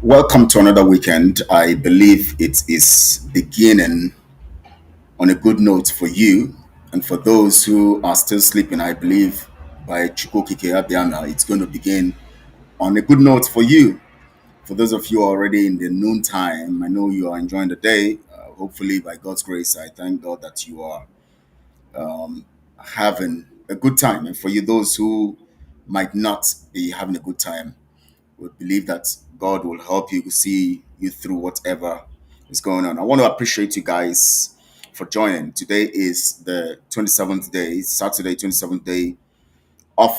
Welcome to another weekend. I believe it is beginning on a good note for you. And for those who are still sleeping, I believe by Chukokike Abiana, it's going to begin on a good note for you. For those of you already in the noon time, I know you are enjoying the day. Hopefully, by God's grace, I thank God that you are having a good time. And for you, those who might not be having a good time, we believe that God will help you see you through whatever is going on. I want to appreciate you guys for joining. Today is the 27th day, Saturday, 27th day of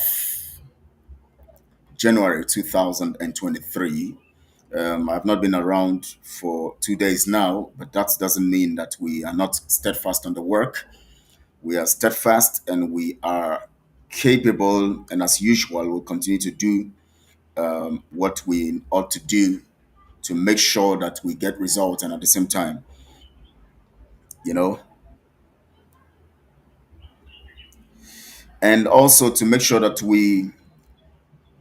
January 2023. I've not been around for 2 days now, but that doesn't mean that we are not steadfast on the work. We are steadfast and we are capable, and as usual, we'll continue to do what we ought to do to make sure that we get results and at the same time, you know, and also to make sure that we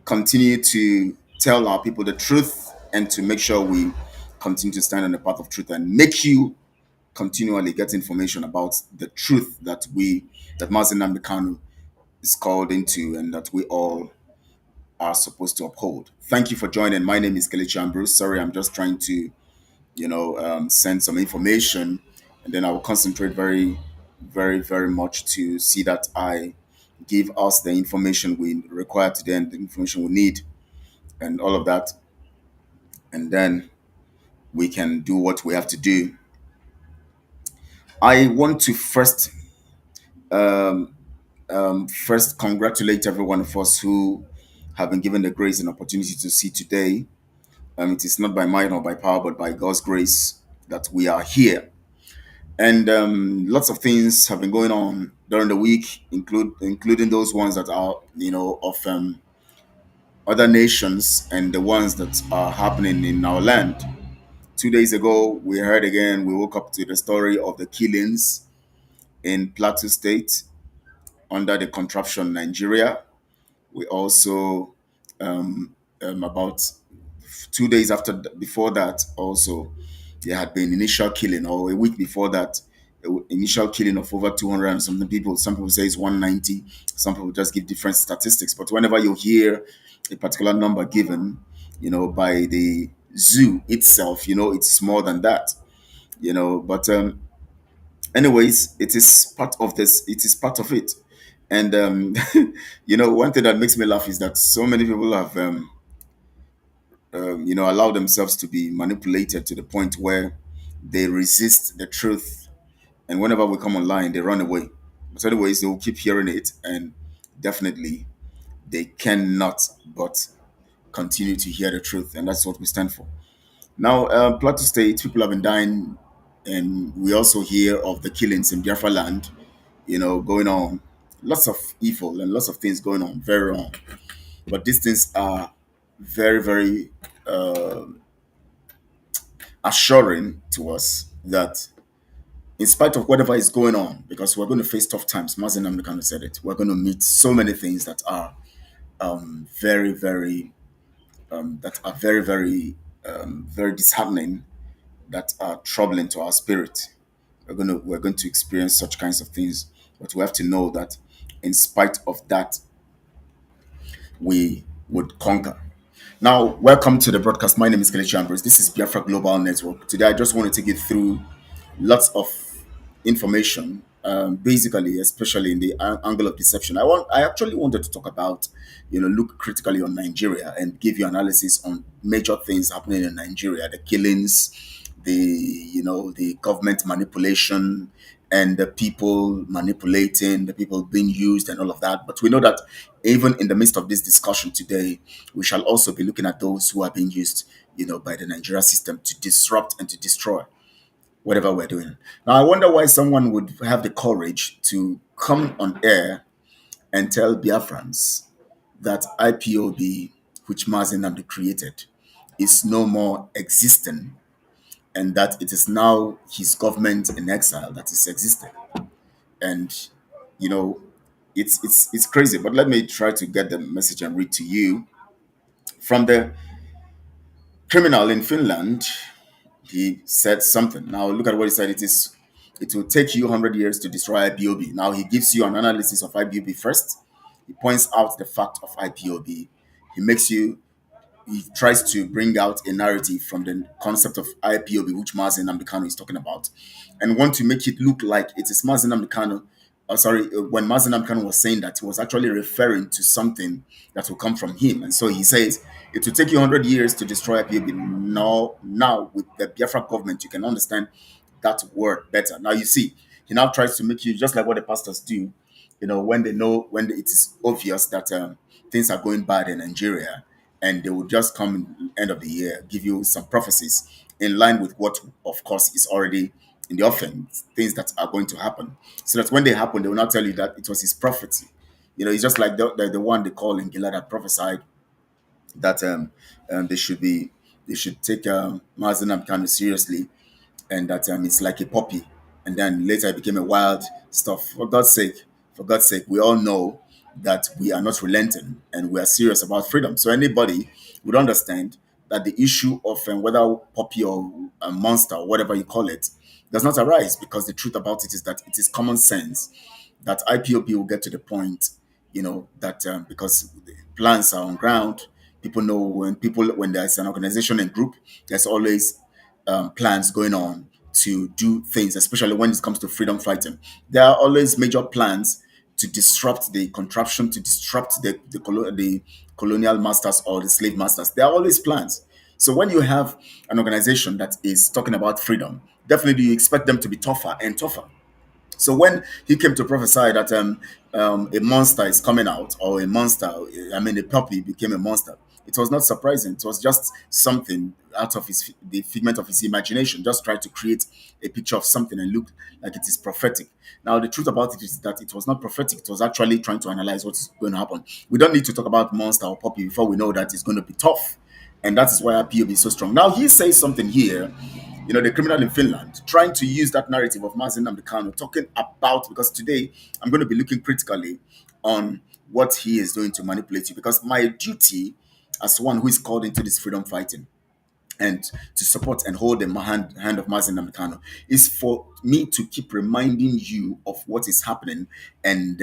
continue to tell our people the truth and to make sure we continue to stand on the path of truth and make you continually get information about the truth that Mazin Namdekanu is called into and that we all are supposed to uphold. Thank you for joining. My name is Kelechi Ambrose. Sorry, I'm just trying to send some information, and then I will concentrate very much to see that I give us the information we require today and the information we need and all of that, and then we can do what we have to do. I want to first congratulate every one of us who have been given the grace and opportunity to see today. It is not by might nor by power, but by God's grace that we are here. And lots of things have been going on during the week, including those ones that are, of other nations and the ones that are happening in our land. 2 days ago, we heard again, we woke up to the story of the killings in Plateau State under the contraption Nigeria. We also, about 2 days before that, also there had been initial killing, or a week before that, initial killing of over 200 and something people. Some people say it's 190. Some people just give different statistics. But whenever you hear a particular number given, by the zoo itself, it's more than that. But anyways, it is part of this. It is part of it. And one thing that makes me laugh is that so many people have allow themselves to be manipulated to the point where they resist the truth. And whenever we come online, they run away. But anyways, they will keep hearing it, and definitely they cannot but continue to hear the truth, and that's what we stand for. Now, Plateau State, people have been dying, and we also hear of the killings in Biafra land, going on. Lots of evil and lots of things going on, very wrong. But these things are very assuring to us that in spite of whatever is going on, because we're going to face tough times, Mazen Namdekan said it, we're going to meet so many things that are very, very, very disheartening, that are troubling to our spirit. We're going to experience such kinds of things, but we have to know that in spite of that, we would conquer. Now, welcome to the broadcast. My name is Kelechi Ambrose. This is Biafra Global Network. Today, I just want to take you through lots of information, basically, especially in the angle of deception. I actually wanted to talk about, look critically on Nigeria and give you analysis on major things happening in Nigeria, the killings, the government manipulation, and the people manipulating, the people being used, and all of that. But we know that even in the midst of this discussion today, we shall also be looking at those who are being used, by the Nigeria system to disrupt and to destroy whatever we're doing. Now, I wonder why someone would have the courage to come on air and tell Biafrans that IPOB, which Mazen Namdi created, is no more existing, and that it is now his government in exile that is existing. And you know, it's crazy. But let me try to get the message and read to you from the criminal in Finland, he said something. Now look at what he said. It will take you 100 years to destroy IPOB. Now he gives you an analysis of IPOB first. He points out the fact of IPOB. He tries to bring out a narrative from the concept of IPOB, which Mazen Namdekano is talking about, and want to make it look like it is Mazen Namdekano. When Mazen Namdekano was saying that, he was actually referring to something that will come from him. And so he says, it will take you 100 years to destroy IPOB. Now, with the Biafra government, you can understand that word better. Now, you see, he now tries to make you, just like what the pastors do, when it is obvious that things are going bad in Nigeria, and they will just come in end of the year, give you some prophecies in line with what, of course, is already in the offing, things that are going to happen. So that when they happen, they will not tell you that it was his prophecy. It's just like the one they call in Gilad that prophesied that they should take Mazen kind of seriously, and that it's like a puppy, and then later it became a wild stuff. For God's sake, we all know that we are not relenting and we are serious about freedom. So anybody would understand that the issue of whether puppy or a monster or whatever you call it does not arise, because the truth about it is that it is common sense that IPOB will get to the point, that because the plans are on ground, people know when there's an organization and group, there's always plans going on to do things, especially when it comes to freedom fighting. There are always major plans to disrupt the contraption, to disrupt the colonial masters or the slave masters. There are always plans. So when you have an organization that is talking about freedom, definitely you expect them to be tougher and tougher. So when he came to prophesy that a monster is coming out, or a puppy became a monster, it was not surprising. It was just something out of the figment of his imagination, just try to create a picture of something and look like it is prophetic. Now, the truth about it is that it was not prophetic. It was actually trying to analyze what's going to happen. We don't need to talk about monster or puppy before we know that it's going to be tough. And that is why our POB is so strong. Now, he says something here, the criminal in Finland, trying to use that narrative of Mazen Namdekano, talking about, because today I'm going to be looking critically on what he is doing to manipulate you, because my duty as one who is called into this freedom fighting and to support and hold the hand of Mazen Namdekano is for me to keep reminding you of what is happening and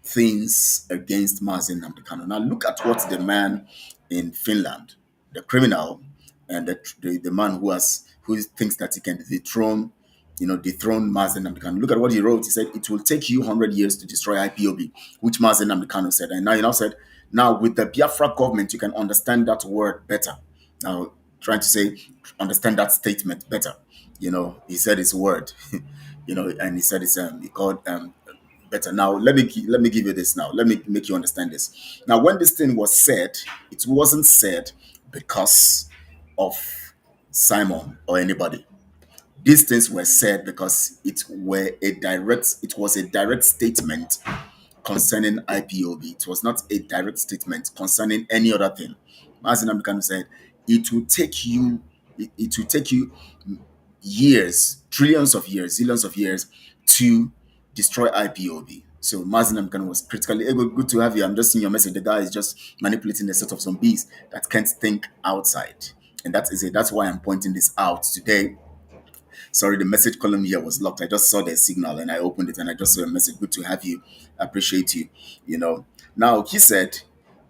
things against Mazen Namdekano. Now look at what the man in Finland, the criminal, and the man who thinks that he can dethrone Mazen Namdekano. Look at what he wrote. He said, it will take you 100 years to destroy IPOB, which Mazen Namdekano said. And now he now said, now with the Biafra government, you can understand that word better. Now, trying to say, understand that statement better. He said his word, and he said he called better. Now, let me give you this now. Let me make you understand this. Now, when this thing was said, it wasn't said because of Simon or anybody. These things were said because it was a direct statement concerning IPOB. It was not a direct statement concerning any other thing. Mazen Namdekano said, it will take you years, trillions of years, zillions of years to destroy IPOB. So Mazen Namdekano was critically good to have you. I'm just seeing your message. The guy is just manipulating a set of zombies that can't think outside. And that is it. That's why I'm pointing this out today. Sorry, the message column here was locked. I just saw the signal and I opened it and I just saw a message. Good to have you. Appreciate you. Now he said,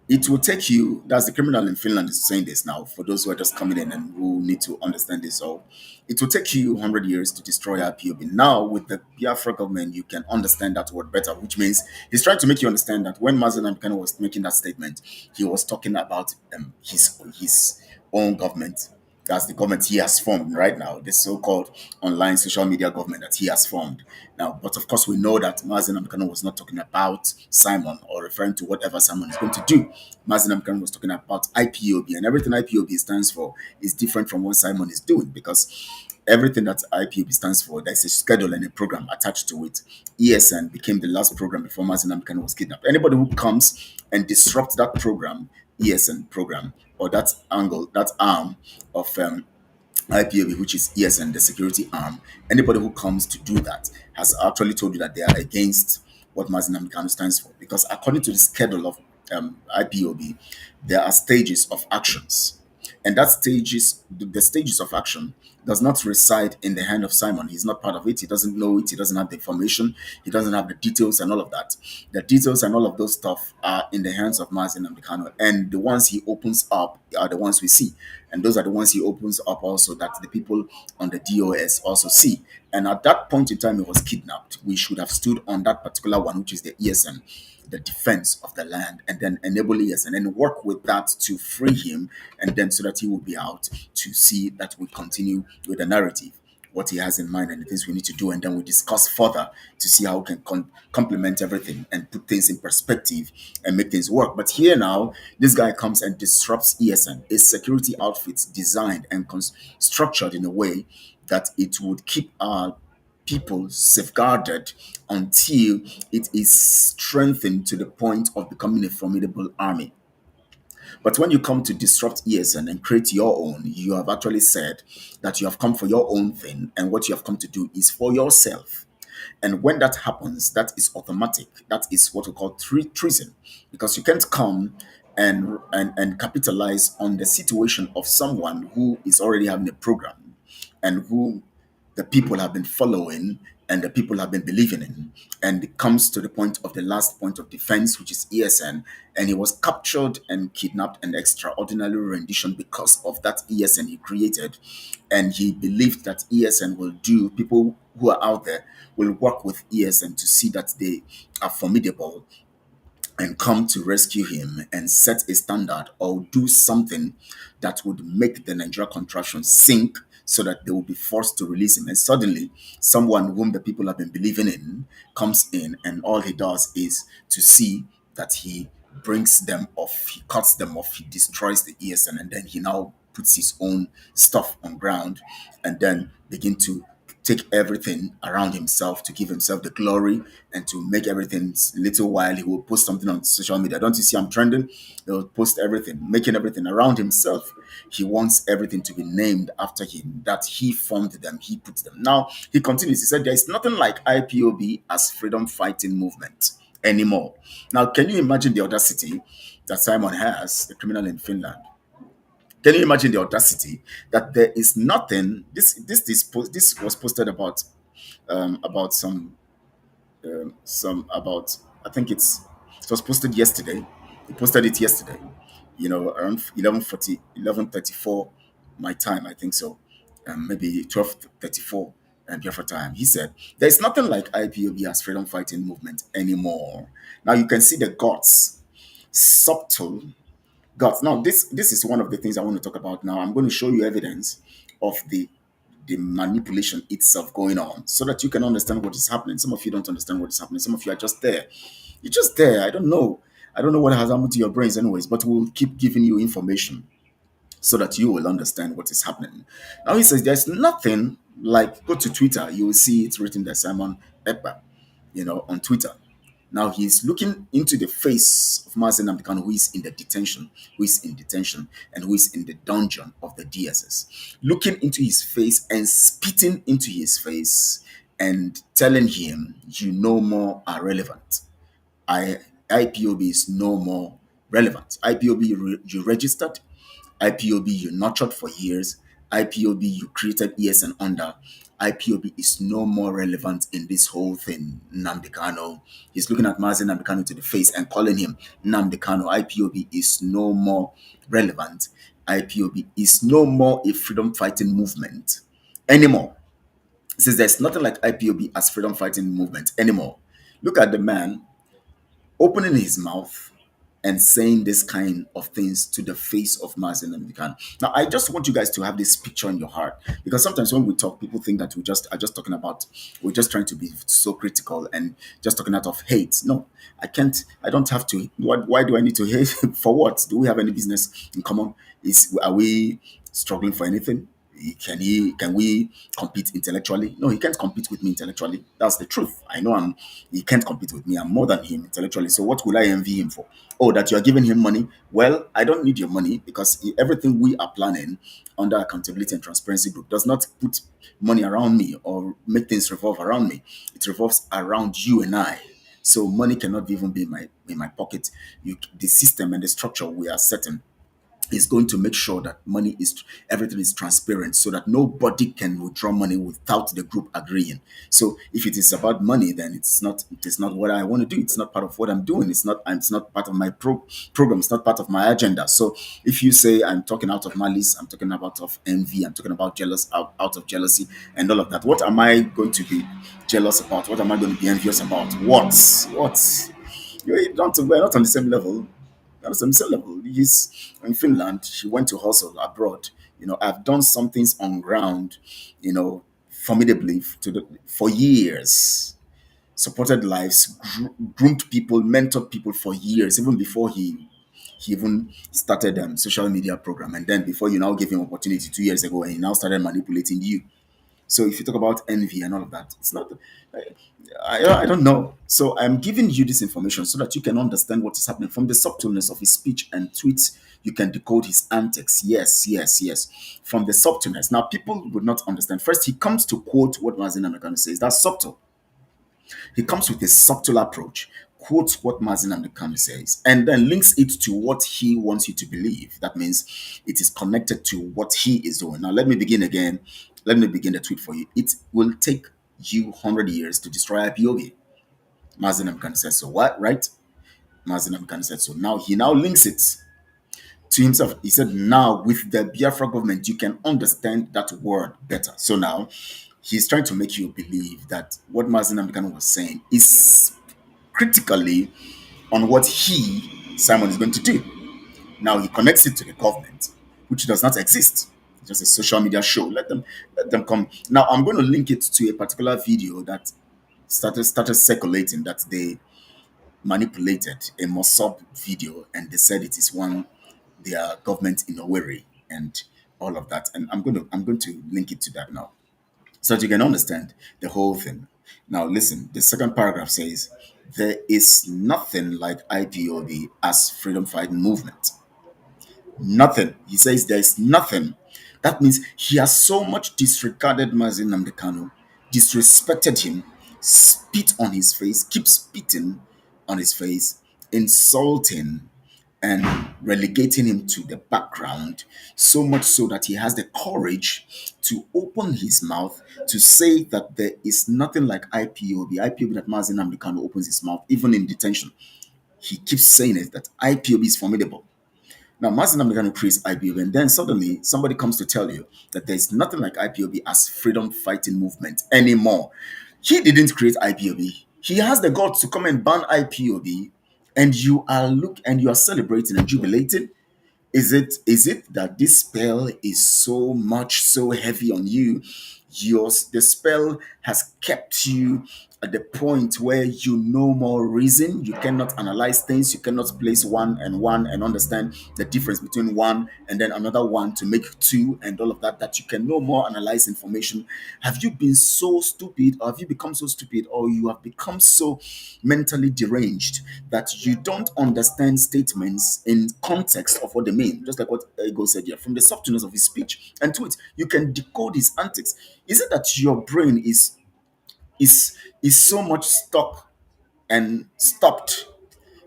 it will take you, that's the criminal in Finland is saying this now, for those who are just coming in and who need to understand this. So it will take you 100 years to destroy our POB. Now, with the Biafra government, you can understand that word better, which means he's trying to make you understand that when Mazen Namdekano was making that statement, he was talking about his own government. That's the government he has formed right now, the so-called online social media government that he has formed now. But of course, we know that Mazen Namdekano was not talking about Simon or referring to whatever Simon is going to do. Mazen Namdekano was talking about IPOB, and everything IPOB stands for is different from what Simon is doing, because everything that IPOB stands for, there's a schedule and a program attached to it. ESN became the last program before Mazen Namdekano was kidnapped. Anybody who comes and disrupts that program, ESN program, or that arm of IPOB, which is ESN, the security arm, anybody who comes to do that has actually told you that they are against what Mazen Namdekano stands for. Because according to the schedule of IPOB, there are stages of actions. And that stages the stages of action does not reside in the hand of Simon. He's not part of it. He doesn't know it. He doesn't have the information. He doesn't have the details and all of that. The details and all of those stuff are in the hands of Mazen Namdekano. And the ones he opens up are the ones we see. And those are the ones he opens up also that the people on the DOS also see. And at that point in time, he was kidnapped. We should have stood on that particular one, which is the ESN, the defense of the land, and then enable ESN and work with that to free him, and then so that he will be out to see that we continue with the narrative, what he has in mind and the things we need to do, and then we discuss further to see how we can complement everything and put things in perspective and make things work. But here now, this guy comes and disrupts ESN, a security outfit designed and structured in a way that it would keep our people safeguarded until it is strengthened to the point of becoming a formidable army. But when you come to disrupt ESN and create your own, you have actually said that you have come for your own thing, and what you have come to do is for yourself. And when that happens, that is automatic. That is what we call treason, because you can't come and capitalize on the situation of someone who is already having a program and who the people have been following and the people have been believing in. And it comes to the point of the last point of defense, which is ESN. And he was captured and kidnapped an extraordinary rendition because of that ESN he created. And he believed that ESN will do, people who are out there will work with ESN to see that they are formidable and come to rescue him and set a standard or do something that would make the Nigeria contraption sink so that they will be forced to release him. And suddenly, someone whom the people have been believing in comes in, and all he does is to see that he brings them off, he cuts them off, he destroys the ESN, and then he now puts his own stuff on ground and then begin to take everything around himself to give himself the glory and to make everything little while he will post something on social media. Don't you see I'm trending? He will post everything, making everything around himself. He wants everything to be named after him, that he formed them, he puts them. Now he continues, he said there is nothing like IPOB as freedom fighting movement anymore. Now can you imagine the audacity that Simon has, the criminal in Finland? Can you imagine the audacity that there is nothing? This was posted about some about, I think it was posted yesterday. He posted it yesterday. Around 11:40, 11:34 my time, I think so. Maybe 12:34 BIAFRA time. He said there is nothing like IPOB as freedom fighting movement anymore. Now you can see the guts, subtle God. Now, this is one of the things I want to talk about now. I'm going to show you evidence of the manipulation itself going on so that you can understand what is happening. Some of you don't understand what is happening. Some of you are just there. You're just there. I don't know. I don't know what has happened to your brains anyways, but we'll keep giving you information so that you will understand what is happening. Now he says there's nothing like, go to Twitter, you will see it's written there, Simon Ekpa, on Twitter. Now he's looking into the face of Mazen Namdekan, who is in the detention, who is in detention, and who is in the dungeon of the DSS. Looking into his face and spitting into his face and telling him, you no more are relevant. IPOB is no more relevant. IPOB, you registered. IPOB, you nurtured for years. IPOB, you created ESN under. IPOB is no more relevant in this whole thing. Nnamdi Kanu. He's looking at Mazi Nnamdi Kanu to the face and calling him Nnamdi Kanu. IPOB is no more relevant. IPOB is no more a freedom fighting movement anymore. He says there's nothing like IPOB as freedom fighting movement anymore. Look at the man opening his mouth and saying this kind of things to the face of Mazen Namdekan. Now, I just want you guys to have this picture in your heart, because sometimes when we talk, people think that we just are just talking about, we're just trying to be so critical and just talking out of hate. No, I can't. I don't have to. Why do I need to hate? For what? Do we have any business in common? Are we struggling for anything? Can we compete intellectually? No, he can't compete with me intellectually. That's the truth. I know he can't compete with me. I'm more than him intellectually. So what will I envy him for? Oh, that you are giving him money? Well, I don't need your money, because everything we are planning under accountability and transparency group does not put money around me or make things revolve around me. It revolves around you and I. So money cannot even be in my pocket. The system and the structure we are setting is going to make sure that everything is transparent so that nobody can withdraw money without the group agreeing. So if it is about money, then it is not what I want to do. It's not part of what I'm doing. It's not part of my program. It's not part of my agenda. So if you say I'm talking out of malice, I'm talking about of envy, I'm talking about out of jealousy and all of that, what am I going to be jealous about? What am I going to be envious about? What? We're not on the same level. That was on the same level. He's in Finland. She went to hustle abroad. I've done some things on ground, formidably for years. Supported lives, groomed people, mentored people for years, even before he even started social media program. And then before you now gave him opportunity 2 years ago, and he now started manipulating you. So if you talk about envy and all of that, it's not. I don't know. So I'm giving you this information so that you can understand what is happening from the subtleness of his speech and tweets. You can decode his antics. Yes, yes, yes. From the subtleness. Now, people would not understand. First, he comes to quote what Mazin Amekano says. That's subtle. He comes with a subtle approach, quotes what Mazin Amekano says, and then links it to what he wants you to believe. That means it is connected to what he is doing. Now, let me begin again. Let me begin the tweet for you. It will take you 100 years to destroy IPOB. Mazin Amekano said so. What? Right? Mazin Amekano said so. Now, he now links it to himself. He said, now with the Biafra government, you can understand that word better. So now he's trying to make you believe that what Mazin Amekano was saying is critically on what Simon, is going to do. Now he connects it to the government, which does not exist. It's just a social media show. Let them come. Now I'm going to link it to a particular video that started circulating that they manipulated a Mossad video, and they said it is one their government in Owerri and all of that. And I'm going to link it to that now, so that you can understand the whole thing. Now listen, the second paragraph says there is nothing like IPOB as freedom fighting movement. Nothing. He says there is nothing. That means he has so much disregarded Mazin Namdekano, disrespected him, spit on his face, keep spitting on his face, insulting and relegating him to the background, so much so that he has the courage to open his mouth to say that there is nothing like IPOB. IPOB, that Mazin Namdekano opens his mouth, even in detention. He keeps saying it, that IPOB is formidable. Now, Mazin Amdekano creates IPOB, and then suddenly somebody comes to tell you that there's nothing like IPOB as freedom fighting movement anymore. He didn't create IPOB. He has the guts to come and ban IPOB, and you are celebrating and jubilating. Is it that this spell is so much so heavy on you? The spell has kept you at the point where you no more reason. You cannot analyze things. You cannot place one and understand the difference between one and then another one to make two and all of that. That you can no more analyze information. Have you been so stupid, or have you become so stupid, or you have become so mentally deranged that you don't understand statements in context of what they mean? Just like what Ego said here, from the softness of his speech and tweets, you can decode his antics. Is it that your brain is so much stuck and stopped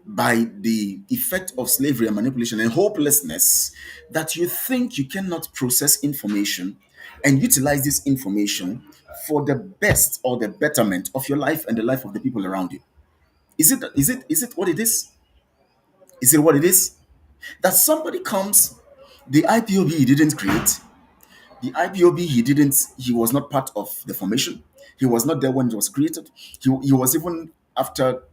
by the effect of slavery and manipulation and hopelessness that you think you cannot process information and utilize this information for the best or the betterment of your life and the life of the people around you? Is it what it is? Is it what it is? That somebody comes, the IPOB he didn't create, the IPOB he was not part of the formation. He was not there when it was created. He was even after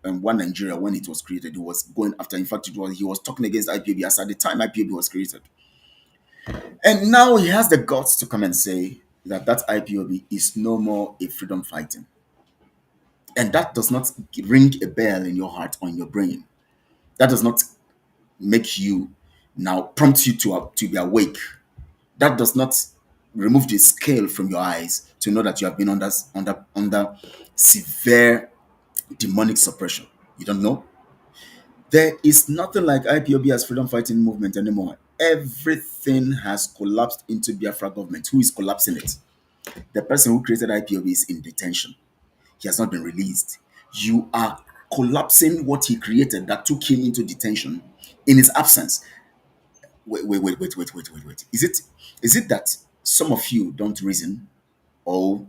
One Nigeria, when it was created. He was going after. In fact, he was talking against IPOB as at the time IPOB was created. And now he has the guts to come and say that IPOB is no more a freedom fighting. And that does not ring a bell in your heart or in your brain. That does not make you now prompt you to be awake. That does not remove the scale from your eyes to know that you have been under severe demonic suppression. You don't know? There is nothing like IPOB as freedom fighting movement anymore. Everything has collapsed into Biafra government. Who is collapsing it? The person who created IPOB is in detention. He has not been released. You are collapsing what he created that took him into detention in his absence. wait. Is it that some of you don't reason? Or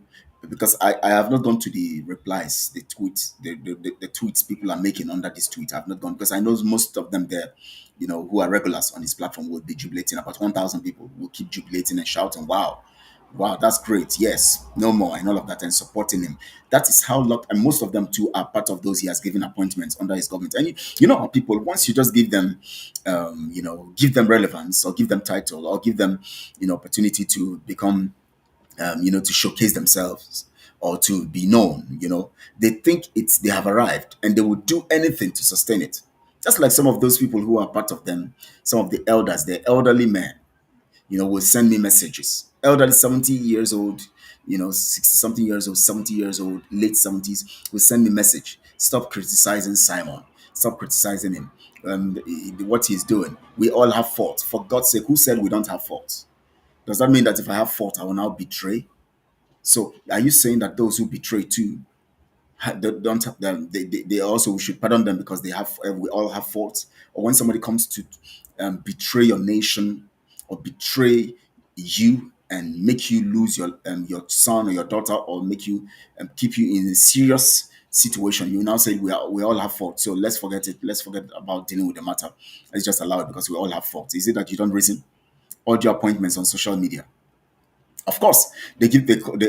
because I have not gone to the replies, the tweets, the tweets people are making under this tweet. I've not gone because I know most of them there, who are regulars on this platform will be jubilating. About 1,000 people will keep jubilating and shouting, wow. Wow, that's great. Yes, no more, and all of that, and supporting him. That is how luck, and most of them too are part of those he has given appointments under his government. And you know how people, once you just give them, give them relevance or give them title or give them, opportunity to become to showcase themselves or to be known, they think they have arrived and they will do anything to sustain it. Just like some of those people who are part of them, some of the elders, the elderly men, will send me messages. Elderly 70 years old, 60 something years old, 70 years old, late 70s, will send me message. Stop criticizing Simon. Stop criticizing him. What he's doing. We all have fault. For God's sake, who said we don't have fault? Does that mean that if I have fault, I will now betray? So are you saying that those who betray too don't have them? They also, we should pardon them because we all have faults. Or when somebody comes to betray your nation or betray you and make you lose your son or your daughter or make you keep you in a serious situation, you now say we all have faults. So let's forget it. Let's forget about dealing with the matter. Let's just allow it because we all have faults. Is it that you don't reason? Audio appointments on social media. Of course,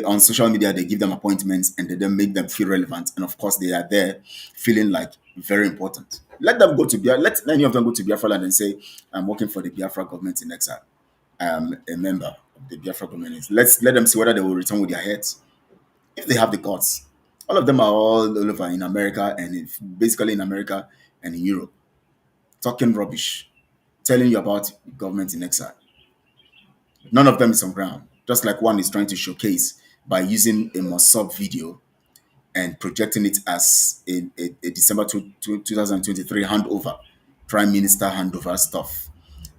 on social media they give them appointments and they then make them feel relevant, and of course they are there feeling like very important. Let them go to let any of them go to Biafra land and say, "I'm working for the Biafra government in exile. I'm a member of the Biafra government." Let them see whether they will return with their heads if they have the guts. All of them are all over in America and basically in America and in Europe, talking rubbish, telling you about government in exile. None of them is on ground. Just like one is trying to showcase by using a Mossad video and projecting it as a December 2023 handover, Prime Minister handover stuff.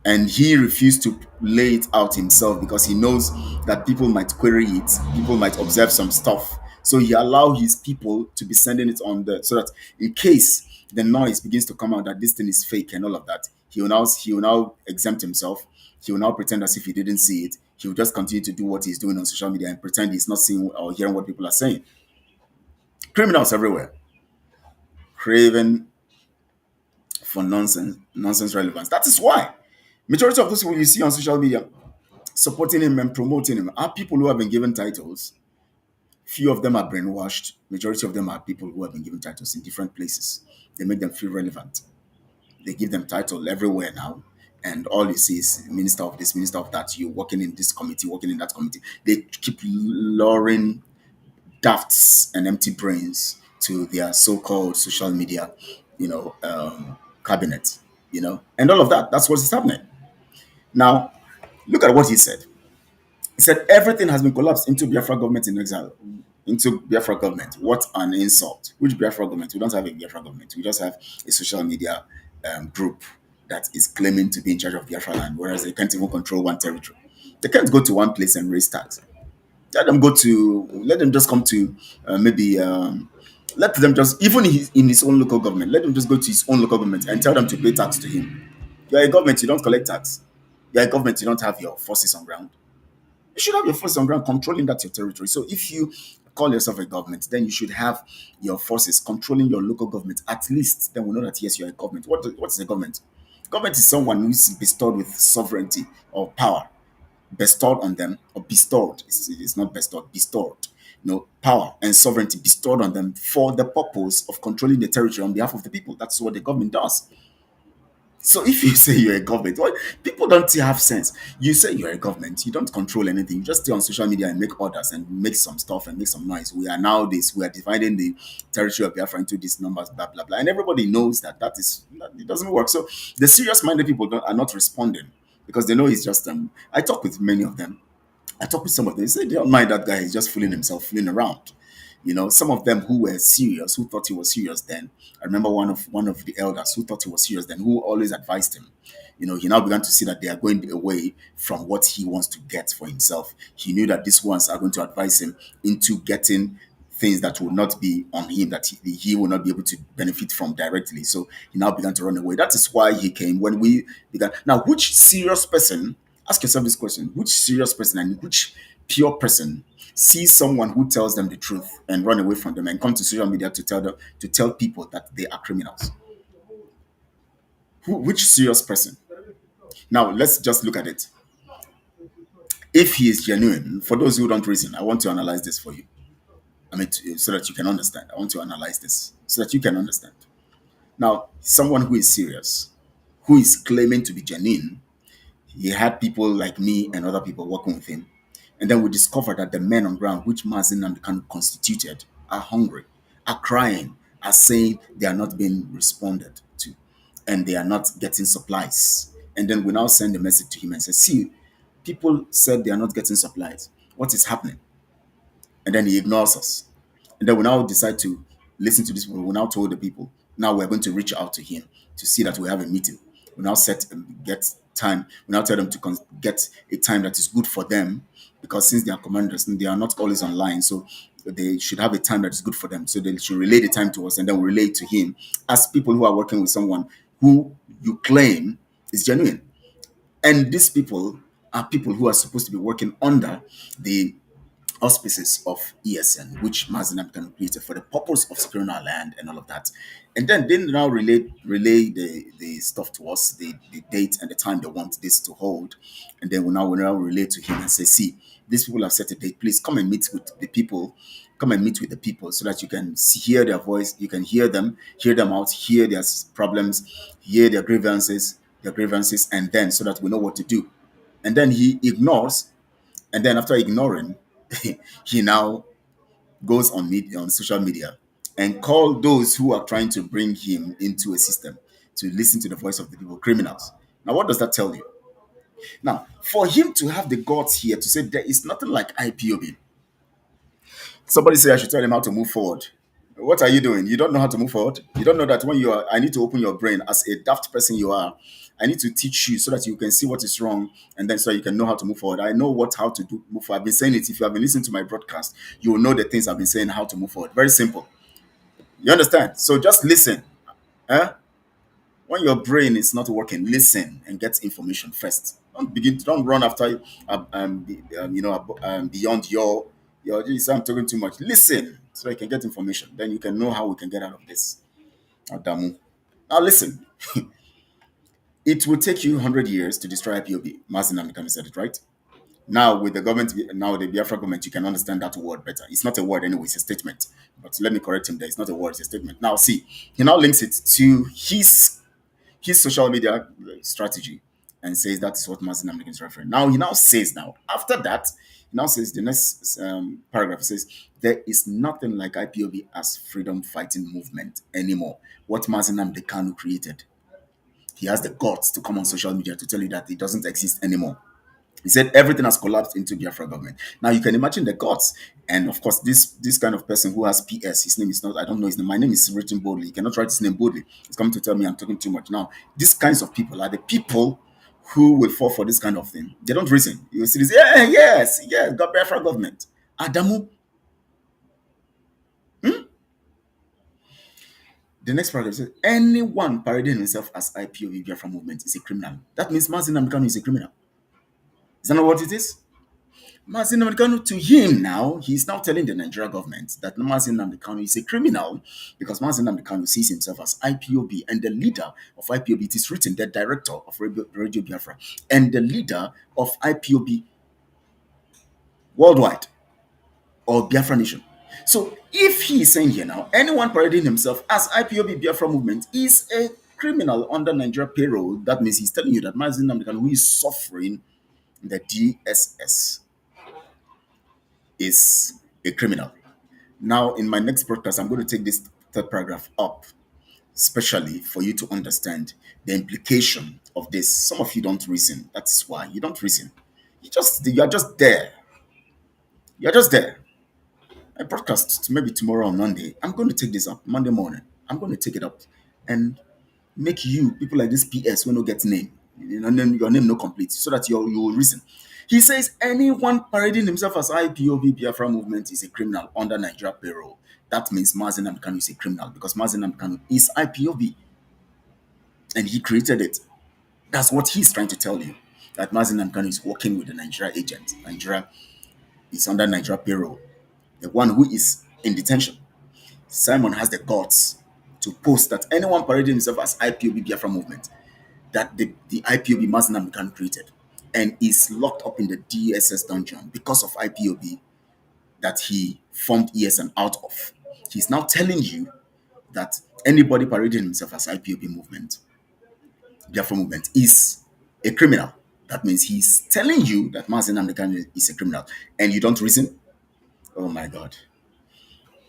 And he refused to lay it out himself because he knows that people might query it, people might observe some stuff. So he allowed his people to be sending it on there so that in case the noise begins to come out that this thing is fake and all of that, he will now exempt himself. He will now pretend as if he didn't see it. He will just continue to do what he's doing on social media and pretend he's not seeing or hearing what people are saying. Criminals everywhere, craving for nonsense relevance. That is why majority of those people you see on social media supporting him and promoting him are people who have been given titles. Few of them are brainwashed. Majority of them are people who have been given titles in different places. They make them feel relevant. They give them title everywhere now. And all you see is minister of this, minister of that. You working in this committee, working in that committee. They keep luring dafts and empty brains to their so-called social media, cabinet, and all of that. That's what's happening. Now, look at what he said. He said everything has been collapsed into Biafra government in exile. Into Biafra government. What an insult. Which Biafra government? We don't have a Biafra government. We just have a social media group that is claiming to be in charge of Biafra land, whereas they can't even control one territory. They can't go to one place and raise tax. Let them just come to maybe let them just even in his own local government. Let them just go to his own local government and tell them to pay tax to him. You're a government, you don't collect tax. You're a government, you don't have your forces on ground. You should have your forces on ground controlling that your territory. So if you call yourself a government, then you should have your forces controlling your local government. At least then we know that yes, you're a government. What is a government? Government is someone who is bestowed with sovereignty or power, bestowed on them, or bestowed. It's not bestowed, bestowed. Power and sovereignty bestowed on them for the purpose of controlling the territory on behalf of the people. That's what the government does. So if you say you're a government, well, people don't have sense. You say you're a government, you don't control anything. You just stay on social media and make orders and make some stuff and make some noise. We are dividing the territory of Biafra into these numbers, blah blah blah, and everybody knows that it doesn't work. So the serious-minded people are not responding because they know it's just I talk with many of them. I talk with some of them. They say they don't mind that guy. He's just fooling himself, fooling around. Some of them who were serious, who thought he was serious then. I remember one of the elders who thought he was serious then, who always advised him. He now began to see that they are going away from what he wants to get for himself. He knew that these ones are going to advise him into getting things that will not be on him, that he will not be able to benefit from directly. So he now began to run away. That is why he came when we began. Now, which serious person, ask yourself this question, which serious person and which pure person sees someone who tells them the truth and run away from them and come to social media to tell people that they are criminals? Which serious person? Now, let's just look at it. If he is genuine, for those who don't reason, I want to analyze this for you. I mean, so that you can understand. I want to analyze this so that you can understand. Now, someone who is serious, who is claiming to be genuine, he had people like me and other people working with him. And then we discovered that the men on ground, which Mazin and Kanu constituted, are hungry, are crying, are saying they are not being responded to, and they are not getting supplies. And then we now send a message to him and say, see, people said they are not getting supplies. What is happening? And then he ignores us. And then we now decide to listen to this. We now told the people, now we're going to reach out to him to see that we have a meeting. We now get time. We now tell them to get a time that is good for them, because since they are commanders and they are not always online, so they should have a time that is good for them. So they should relay the time to us and then we relay it to him as people who are working with someone who you claim is genuine. And these people are people who are supposed to be working under the auspices of ESN, which Mazinam can create for the purpose of securing our land and all of that. And then they now relay the stuff to us, the date and the time they want this to hold. And then we now relay to him and say, see, these people have set a date. Please come and meet with the people. Come and meet with the people so that you can hear their voice, you can hear them out, hear their problems, hear their grievances, and then so that we know what to do. And then he ignores, and then after ignoring, he now goes on social media and call those who are trying to bring him into a system to listen to the voice of the people criminals. Now, what does that tell you? Now, for him to have the guts here to say there is nothing like IPOB, somebody say I should tell him how to move forward. What are you doing? You don't know how to move forward? You don't know that when you are, I need to open your brain as a daft person you are. I need to teach you so that you can see what is wrong and then so you can know how to move forward. I know how to move forward. I've been saying it. If you have been listening to my broadcast, you will know the things I've been saying, how to move forward. Very simple. You understand? So just listen. Huh? When your brain is not working, listen and get information first. Don't run after, beyond you say I'm talking too much. Listen so I can get information. Then you can know how we can get out of this. Adamu. Now listen. It will take you 100 years to destroy IPOB. Mazin Namdekan said it, right? Now, with the government, now the BIAFRA government, you can understand that word better. It's not a word anyway, it's a statement. But let me correct him there. It's not a word, it's a statement. Now, see, he now links it to his social media strategy and says that's what Mazin Namdekan is referring. Now, he now says, after that, he now says, the next paragraph says, there is nothing like IPOB as freedom fighting movement anymore. What Mazin Namdekan created. He has the guts to come on social media to tell you that it doesn't exist anymore. He said everything has collapsed into Biafra government. Now you can imagine the guts. And of course, this kind of person who has PS, his name is not, I don't know his name. My name is written boldly. He cannot write his name boldly. He's coming to tell me I'm talking too much. Now, these kinds of people are the people who will fall for this kind of thing. They don't reason. You see this, yes, got Biafra government. Adamu. The next paragraph says, anyone parading himself as IPOB Biafra movement is a criminal. That means Mazin Namdekan is a criminal. Is that not what it is? Mazin Namdekan, to him now, he's now telling the Nigeria government that Mazin Namdekan is a criminal because Mazin Namdekan sees himself as IPOB and the leader of IPOB. It is written, the director of Radio Biafra and the leader of IPOB worldwide or Biafra nation. So if he is saying here now, anyone parading himself as IPOB Biafra movement is a criminal under Nigeria payroll, that means he's telling you that Mazin Namdekan, who is suffering the DSS, is a criminal. Now, in my next broadcast, I'm going to take this third paragraph up, especially for you to understand the implication of this. Some of you don't reason. That's why you don't reason. You are just there. You're just there. I broadcast maybe tomorrow on Monday. I'm going to take this up Monday morning. I'm going to take it up and make you people like this PS when you get name, your name no complete, so that you will reason. He says anyone parading himself as IPOB Biafra movement is a criminal under Nigeria payroll. That means Mazen Amkanu is a criminal because Mazen Amkanu is IPOB and he created it. That's what he's trying to tell you. That Mazen Amkanu is working with the Nigeria agent. Nigeria is under Nigeria payroll. The one who is in detention. Simon has the guts to post that anyone parading himself as IPOB Biafra movement, that the IPOB Mazen Amkanu created and is locked up in the DSS dungeon because of IPOB that he formed ESN out of. He's now telling you that anybody parading himself as IPOB movement, Biafra movement, is a criminal. That means he's telling you that Mazen Amkanu is a criminal, and you don't reason. Oh my God!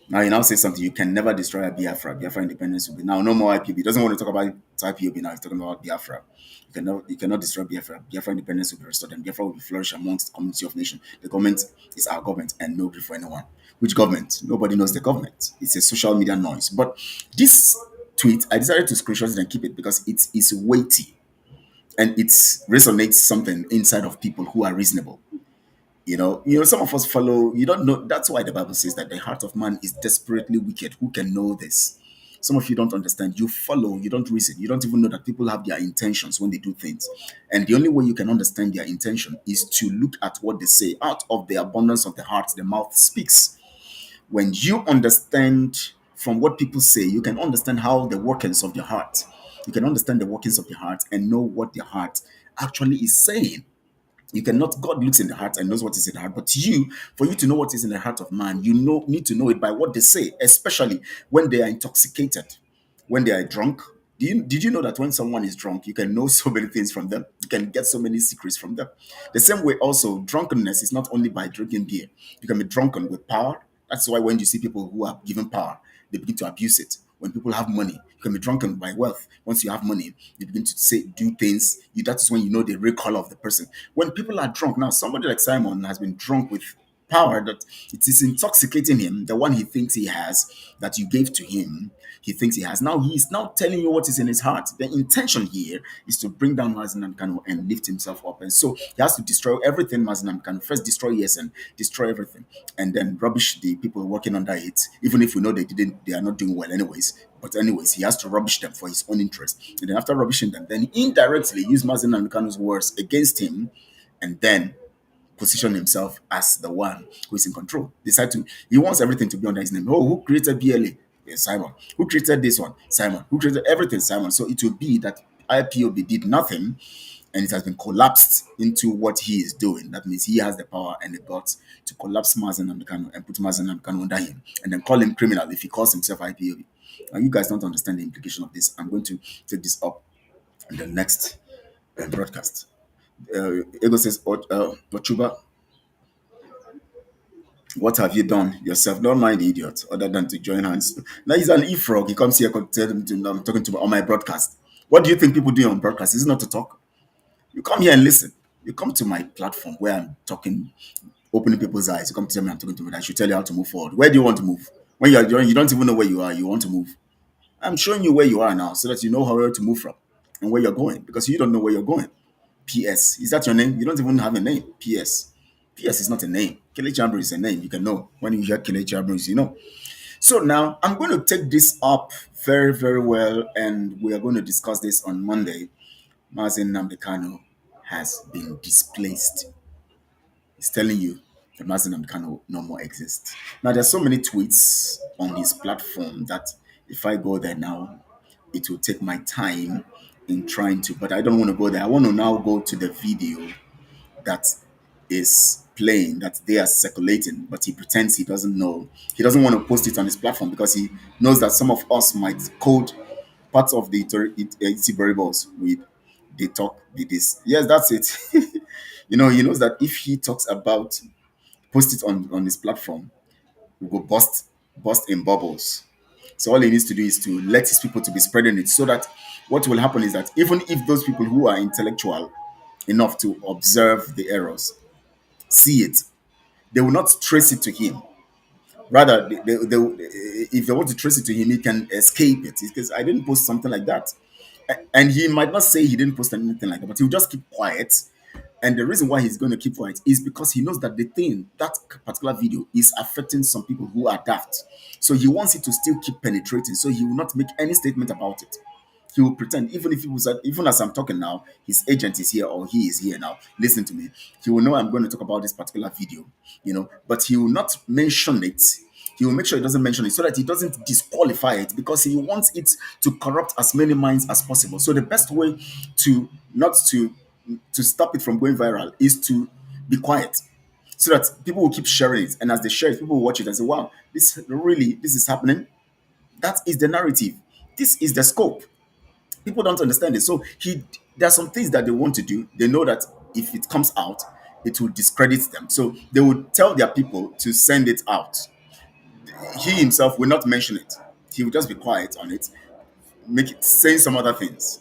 Now you now say something. You can never destroy a Biafra. Biafra independence will be now no more IPOB. He doesn't want to talk about IPOB now. He's talking about Biafra. You cannot destroy Biafra. Biafra independence will be restored, and Biafra will be flourish amongst the community of nations. The government is our government, and no good for anyone. Which government? Nobody knows the government. It's a social media noise. But this tweet, I decided to screenshot it and keep it because it is weighty and it resonates something inside of people who are reasonable. Some of us follow, you don't know. That's why the Bible says that the heart of man is desperately wicked. Who can know this? Some of you don't understand. You follow, you don't reason. You don't even know that people have their intentions when they do things. And the only way you can understand their intention is to look at what they say. Out of the abundance of the heart, the mouth speaks. When you understand from what people say, you can understand how the workings of your heart. You can understand the workings of your heart and know what their heart actually is saying. You cannot, God looks in the heart and knows what is in the heart. But for you to know what is in the heart of man, need to know it by what they say, especially when they are intoxicated, when they are drunk. Did you know that when someone is drunk, you can know so many things from them? You can get so many secrets from them. The same way also, drunkenness is not only by drinking beer. You can be drunken with power. That's why when you see people who are given power, they begin to abuse it. When people have money, you can be drunken by wealth. Once you have money, you begin to do things. That is when you know the real color of the person. When people are drunk, now somebody like Simon has been drunk with power that it is intoxicating him, the one he thinks he has, that you gave to him, he thinks he has. Now he is now telling you what is in his heart. The intention here is to bring down Mazen Kanu and lift himself up. And so he has to destroy everything Mazen Kanu. First destroy ESN, destroy everything, and then rubbish the people working under it, even if we know they are not doing well anyways. But anyways, he has to rubbish them for his own interest. And then after rubbishing them, then he indirectly use Mazen Kanu's words against him, and then position himself as the one who is in control. He wants everything to be under his name. Oh, who created BLA? Yes, Simon. Who created this one? Simon. Who created everything? Simon. So it will be that IPOB did nothing and it has been collapsed into what he is doing. That means he has the power and the guts to collapse Mazen Amkanu and put Mazen Amkanu under him and then call him criminal if he calls himself IPOB. Now, you guys don't understand the implication of this. I'm going to take this up in the next broadcast. Ego says, Ochuba, what have you done yourself? Don't mind the idiot, other than to join hands. Now he's an e-frog. He comes here, tell him I'm talking to on my broadcast. What do you think people do on broadcast? Is it not to talk? You come here and listen. You come to my platform where I'm talking, opening people's eyes. You come to tell me I'm talking to me. I should tell you how to move forward. Where do you want to move? When you're joining, you don't even know where you are. You want to move. I'm showing you where you are now so that you know where to move from and where you're going because you don't know where you're going. PS. Is that your name? You don't even have a name. PS. PS is not a name. Kelechi Ambrose is a name. You can know. When you hear Kelechi Ambrose, you know. So now I'm going to take this up very, very well, and we are going to discuss this on Monday. Mazen Namdekano has been displaced. He's telling you that Mazen Namdekano no more exists. Now, there's so many tweets on his platform that if I go there now, it will take my time in trying to, but I don't want to go there. I want to now go to the video that is playing, that they are circulating, but he pretends he doesn't know. He doesn't want to post it on his platform because he knows that some of us might code parts of the variables with they talk with this. Yes, that's it. He knows that if he talks about post it on his platform, we will burst in bubbles. So all he needs to do is to let his people to be spreading it so that what will happen is that even if those people who are intellectual enough to observe the errors see it, they will not trace it to him. Rather, if they want to trace it to him, he can escape it. Because I didn't post something like that. And he might not say he didn't post anything like that, but he'll just keep quiet And the reason why he's going to keep quiet is because he knows that that particular video is affecting some people who are daft. So he wants it to still keep penetrating. So he will not make any statement about it. He will pretend, even if he was, even as I'm talking now, his agent is here or he is here now. Listen to me. He will know I'm going to talk about this particular video, but he will not mention it. He will make sure he doesn't mention it so that he doesn't disqualify it, because he wants it to corrupt as many minds as possible. So the best way to not to stop it from going viral is to be quiet, so that people will keep sharing it, and as they share it, people will watch it and say, "Wow, this is happening." That is the narrative. This is the scope. People don't understand it. So there are some things that they want to do. They know that if it comes out, it will discredit them. So they will tell their people to send it out. He himself will not mention it. He will just be quiet on it, make it saying some other things.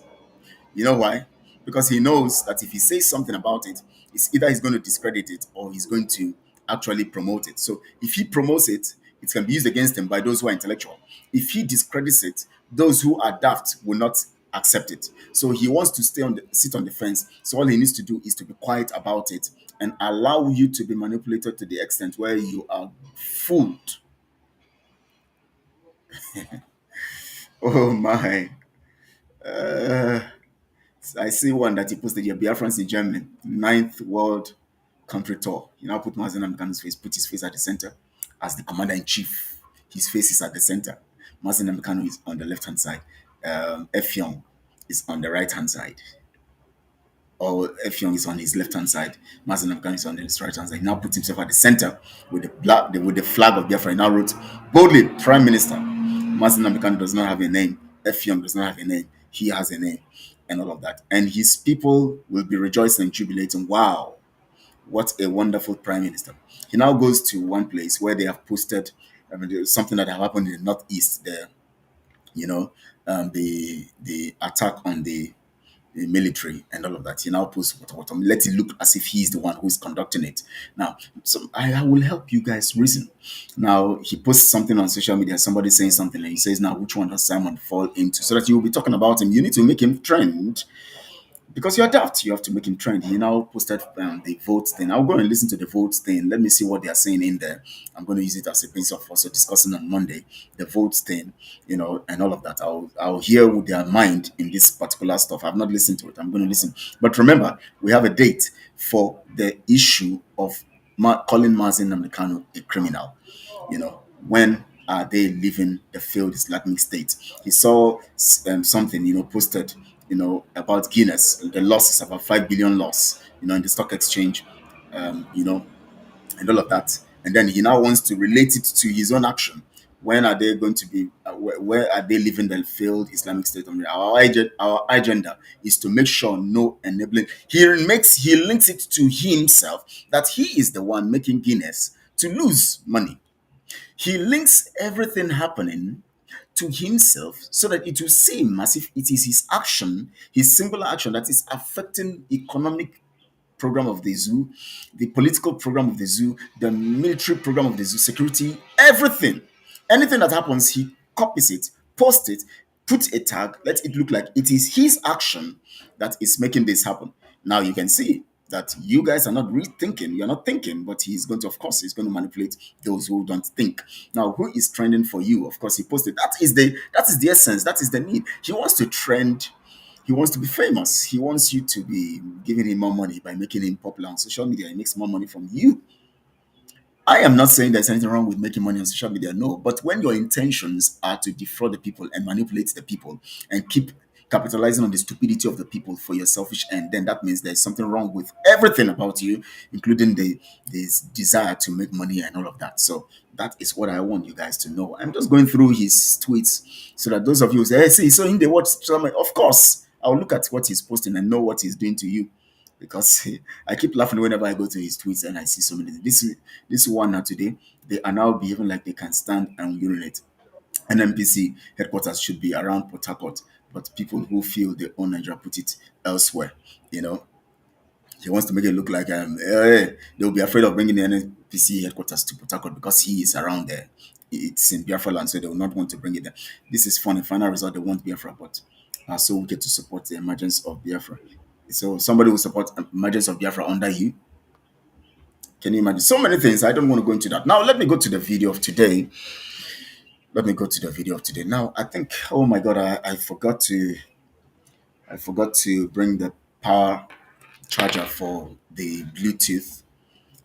You know why? Because he knows that if he says something about it, it's either he's going to discredit it or he's going to actually promote it. So if he promotes it, it can be used against him by those who are intellectual. If he discredits it, those who are daft will not accept it. So he wants to sit on the fence. So all he needs to do is to be quiet about it and allow you to be manipulated to the extent where you are fooled. Oh my. Uh, I see one that he posted here, Biafrans in Germany, ninth world country tour. He now put Mazen Namdekan's face, put his face at the center as the commander in chief. His face is at the center. Mazen Namdekan is on the left hand side. Effiong is on the right hand side. Or Effiong is on his left hand side. Mazen Namdekan is on his right hand side. He now put himself at the center with the flag of Biafra. He now wrote boldly, Prime Minister. Mazen Namdekan does not have a name. Effiong does not have a name. He has a name, and all of that. And his people will be rejoicing and jubilating. Wow, what a wonderful prime minister. He now goes to one place where they have posted there's something that have happened in the northeast there, you know, the attack on the military and all of that. He now posts let it look as if he's the one who's conducting it. Now, so I will help you guys reason. Now, he posts something on social media, somebody saying something, and he says, now, which one does Simon fall into? So that you will be talking about him. You need to make him trend, because you're daft, you have to make him trend. He now posted the votes thing. I'll go and listen to the votes thing. Let me see what they are saying in there. I'm going to use it as a basis of also discussing on Monday the votes thing, and all of that. I'll hear with their mind in this particular stuff. I've not listened to it. I'm going to listen. But remember, we have a date for the issue of calling Mazen Namdekanu a criminal. When are they leaving the failed Islamic State? He saw something, posted, about Guinness. The loss is about 5 billion loss, in the stock exchange, and all of that. And then he now wants to relate it to his own action. When are they going to be? Where are they leaving the failed Islamic State? Our agenda is to make sure no enabling. He links it to himself that he is the one making Guinness to lose money. He links everything happening to himself so that it will seem as if it is his action, his singular action, that is affecting economic program of the zoo, the political program of the zoo, the military program of the zoo, security, everything. Anything that happens, he copies it, posts it, puts a tag, let it look like it is his action that is making this happen. Now you can see that you guys are not rethinking, you're not thinking, but of course, he's going to manipulate those who don't think. Now, who is trending for you? Of course, he posted. That is the essence, that is the need. He wants to trend. He wants to be famous. He wants you to be giving him more money by making him popular on social media. He makes more money from you. I am not saying there's anything wrong with making money on social media, no. But when your intentions are to defraud the people and manipulate the people and keep capitalizing on the stupidity of the people for your selfish end, then that means there's something wrong with everything about you, including this desire to make money and all of that. So that is what I want you guys to know. I'm just going through his tweets so that those of you who say, hey, see, so in the watch, of course, I'll look at what he's posting and know what he's doing to you, because I keep laughing whenever I go to his tweets and I see so many. This one now today, they are now behaving like they can stand and urinate. NMPC headquarters should be around Port Harcourt, but people who feel they own Nigeria put it elsewhere. He wants to make it look like they'll be afraid of bringing the NMPC headquarters to Port Harcourt because he is around there. It's in Biafra land, so they will not want to bring it there. This is funny. Final result, they want Biafra, but so we get to support the emergence of Biafra. So somebody will support emergence of Biafra under you. Can you imagine? So many things. I don't want to go into that. Now let me go to the video of today. Let me go to the video of today. Now I think, oh my God, I forgot to bring the power charger for the Bluetooth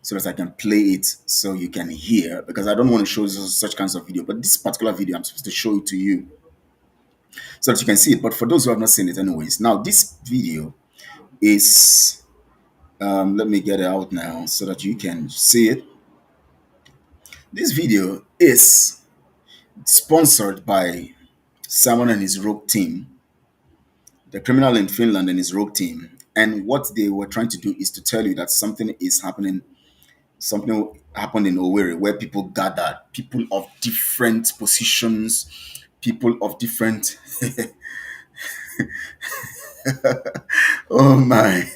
so that I can play it so you can hear, because I don't want to show such kinds of video. But this particular video, I'm supposed to show it to you so that you can see it. But for those who have not seen it, anyways, now this video is let me get it out now so that you can see it. This video is sponsored by Simon and his rogue team, the criminal in Finland and his rogue team. And what they were trying to do is to tell you that something is happening. Something happened in Owerri where people gathered, people of different positions, people of different. Oh my,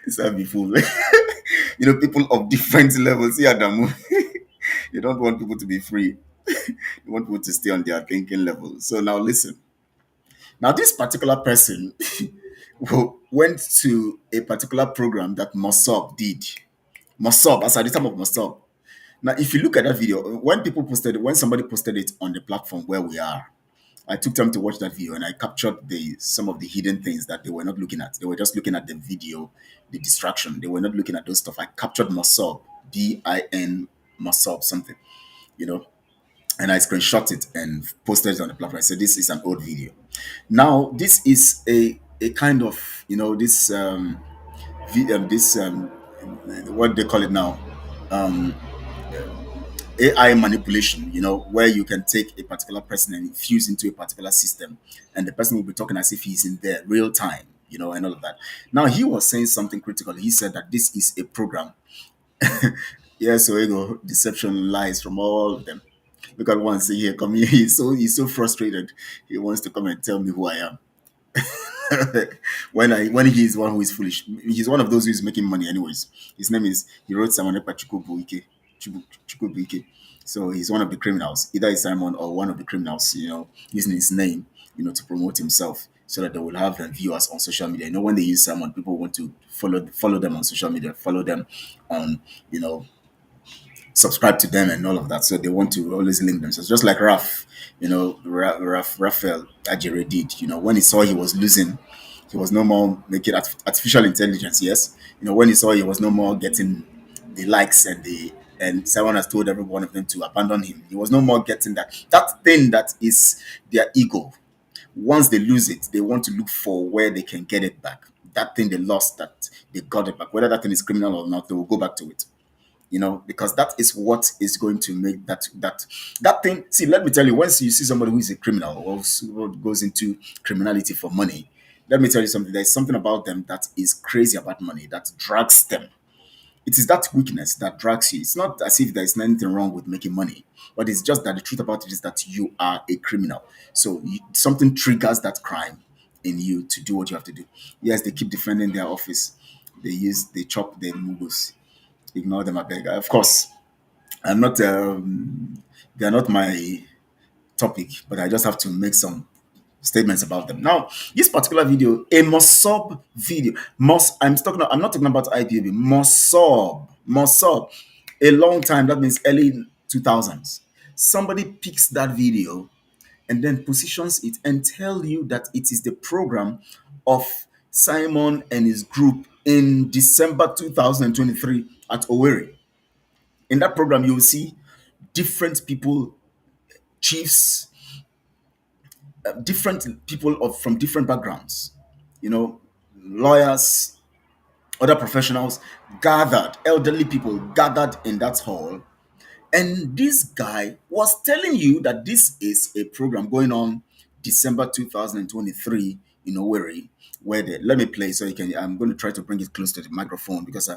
it's a be fool. People of different levels. Yeah, Adamu. You don't want people to be free. You want people to stay on their thinking level. So now listen. Now this particular person who went to a particular program that Mossop did. Mossop, as at the time of Mossop. Now, if you look at that video, when somebody posted it on the platform where we are, I took time to watch that video and I captured some of the hidden things that they were not looking at. They were just looking at the video, the distraction. They were not looking at those stuff. I captured Mossop, BIN Mossop, something, you know, and I screenshot it and posted it on the platform. I said, this is an old video. Now, this is a kind of, this what they call it now, um, AI manipulation, where you can take a particular person and infuse into a particular system, and the person will be talking as if he's in there real time, and all of that. Now, he was saying something critical. He said that this is a program. Yeah, so ego, deception, lies from all of them. Because once here, come here, he's so frustrated. He wants to come and tell me who I am. When he's one who is foolish, he's one of those who is making money anyways. His name is he wrote Simon Chukwubuike. Chukwubuike. So he's one of the criminals. Either it's Simon or one of the criminals, using his name, to promote himself so that they will have viewers on social media. When they use Simon, people want to follow them on social media, follow them on, subscribe to them and all of that. So they want to always link themselves. Just like Raphael Ajere did. When he saw he was losing, he was no more making artificial intelligence. Yes, when he saw he was no more getting the likes and someone has told every one of them to abandon him. He was no more getting that thing that is their ego. Once they lose it, they want to look for where they can get it back. That thing they lost, that they got it back. Whether that thing is criminal or not, they will go back to it. Because that is what is going to make that thing. See, let me tell you, once you see somebody who is a criminal or who goes into criminality for money, let me tell you something. There's something about them that is crazy about money that drags them. It is that weakness that drags you. It's not as if there's anything wrong with making money, but it's just that the truth about it is that you are a criminal. So something triggers that crime in you to do what you have to do. Yes, they keep defending their office. They chop their mugus. Ignore them, I beg. Of course, I'm not. They are not my topic, but I just have to make some statements about them. Now, this particular video, a Mossab video, I'm not talking about IPAB. Mossab, a long time. That means early 2000s. Somebody picks that video and then positions it and tell you that it is the program of Simon and his group in December 2023 at Owerri. In that program, you will see different people, chiefs, different people from different backgrounds, lawyers, other professionals gathered, elderly people gathered in that hall. And this guy was telling you that this is a program going on December 2023 in Owerri, let me play so you can. I'm going to try to bring it close to the microphone because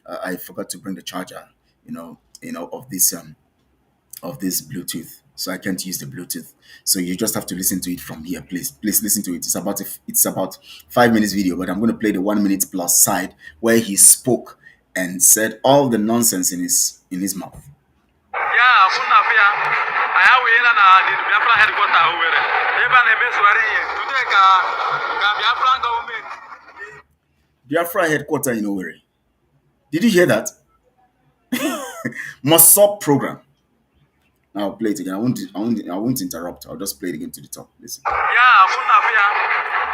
I forgot to bring the charger, of this Bluetooth. So I can't use the Bluetooth. So you just have to listen to it from here. Please listen to it. It's about 5 minutes video, but I'm going to play the 1 minute plus side where he spoke and said all the nonsense in his mouth. Yeah, I have wera na the Biafra headquarter were. Eba na ebe sware ye. Today ka Biafra government. Biafra headquarter in Owerri. Did you hear that? Must program. Now I'll play it again. I won't interrupt. I'll just play it again to the top. Listen. Yeah, Munafia.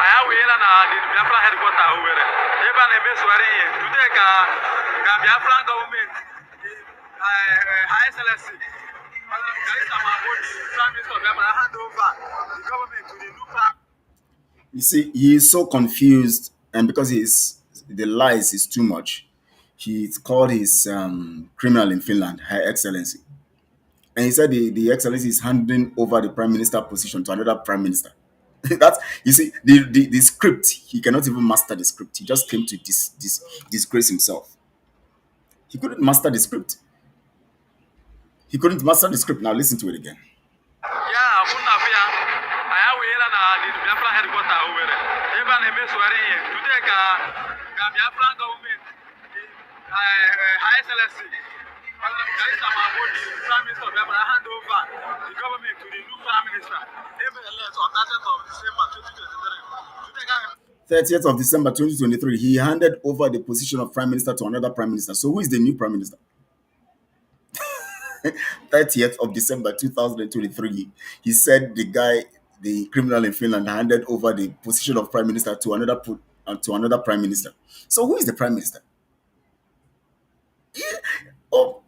I wera na the Biafra headquarter were. Eba na ebe sware ye. Today ka Biafra government. High Excellency. You see, he is so confused, and because the lies is too much, he called his criminal in Finland High Excellency, and he said the Excellency is handing over the Prime Minister position to another Prime Minister. That's you see the script. He cannot even master the script. He just came to disgrace himself. He couldn't master the script. He couldn't master the script. Now listen to it again. Yeah, Munafia. I aware na the Biafra headquarter over. Eba na ebe sware ye. Today ka Biafra government High Excellency. Prime Minister of Biafra hand over the government to the new Prime Minister. Even elect on 30th of December 2023. 30th of December 2023, he handed over the position of Prime Minister to another Prime Minister. So who is the new Prime Minister? 30th of December 2023, he said the criminal in Finland, handed over the position of Prime Minister to another Prime Minister. So who is the Prime Minister? Oh,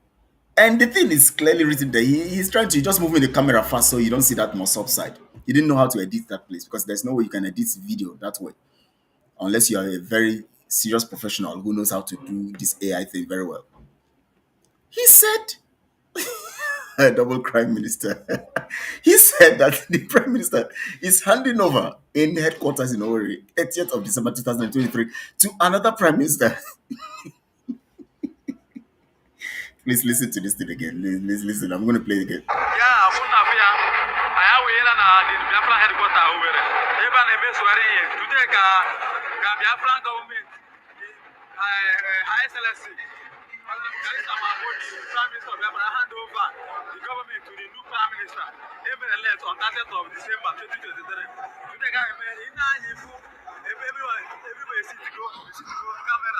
and the thing is clearly written there. He's trying to just move in the camera fast so you don't see that Mossop side. He didn't know how to edit that place because there's no way you can edit video that way unless you are a very serious professional who knows how to do this AI thing very well. He said a double crime minister. He said that the prime minister is handing over in headquarters in Owerri, 30th of December 2023, to another prime minister. Please listen to this thing again. Please listen. I'm going to play it again. Yeah, I have the Biafra headquarters Owerri. Even if it's today, Biafra government, High Excellency. Prime Minister of Biafra hand over the government to the new Prime Minister. Even elect on 30th of December 2023. Today, everybody see to go, camera,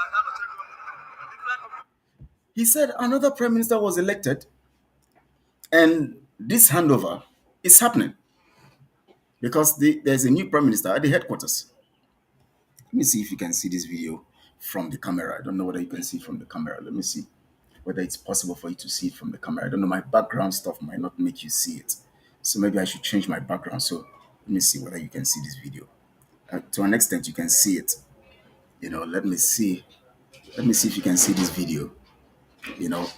he said another Prime Minister was elected, and this handover is happening because there's a new Prime Minister at the headquarters. Let me see if you can see this video from the camera. I don't know whether you can see it from the camera. Let me see whether it's possible for you to see it from the camera. I don't know, my background stuff might not make you see it. So maybe I should change my background. So let me see whether you can see this video. To an extent, you can see it. Let me see. Let me see if you can see this video.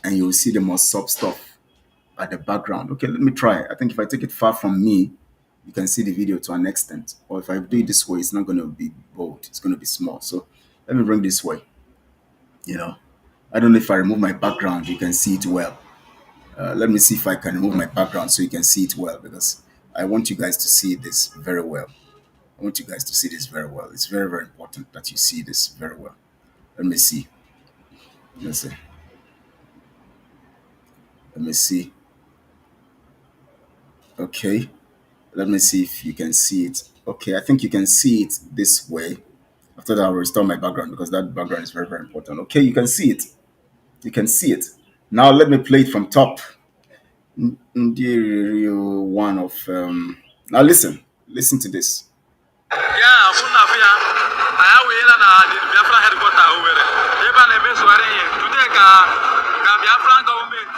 And you'll see the more sub stuff at the background. Okay, let me try. I think if I take it far from me, you can see the video to an extent. Or if I do it this way, it's not going to be bold. It's going to be small. So let me bring this way. I don't know if I remove my background, you can see it well. Let me see if I can remove my background so you can see it well, because I want you guys to see this very well. I want you guys to see this very well. It's very, very important that you see this very well. Let me see. Let's see. Let me see. Okay. Let me see if you can see it. Okay, I think you can see it this way. After that, I'll restore my background because that background is very, very important. Okay, you can see it. You can see it. Now let me play it from top. One of now listen to this. Yeah, I have the Biafra headquarters over. Even if it's today, Biafra government,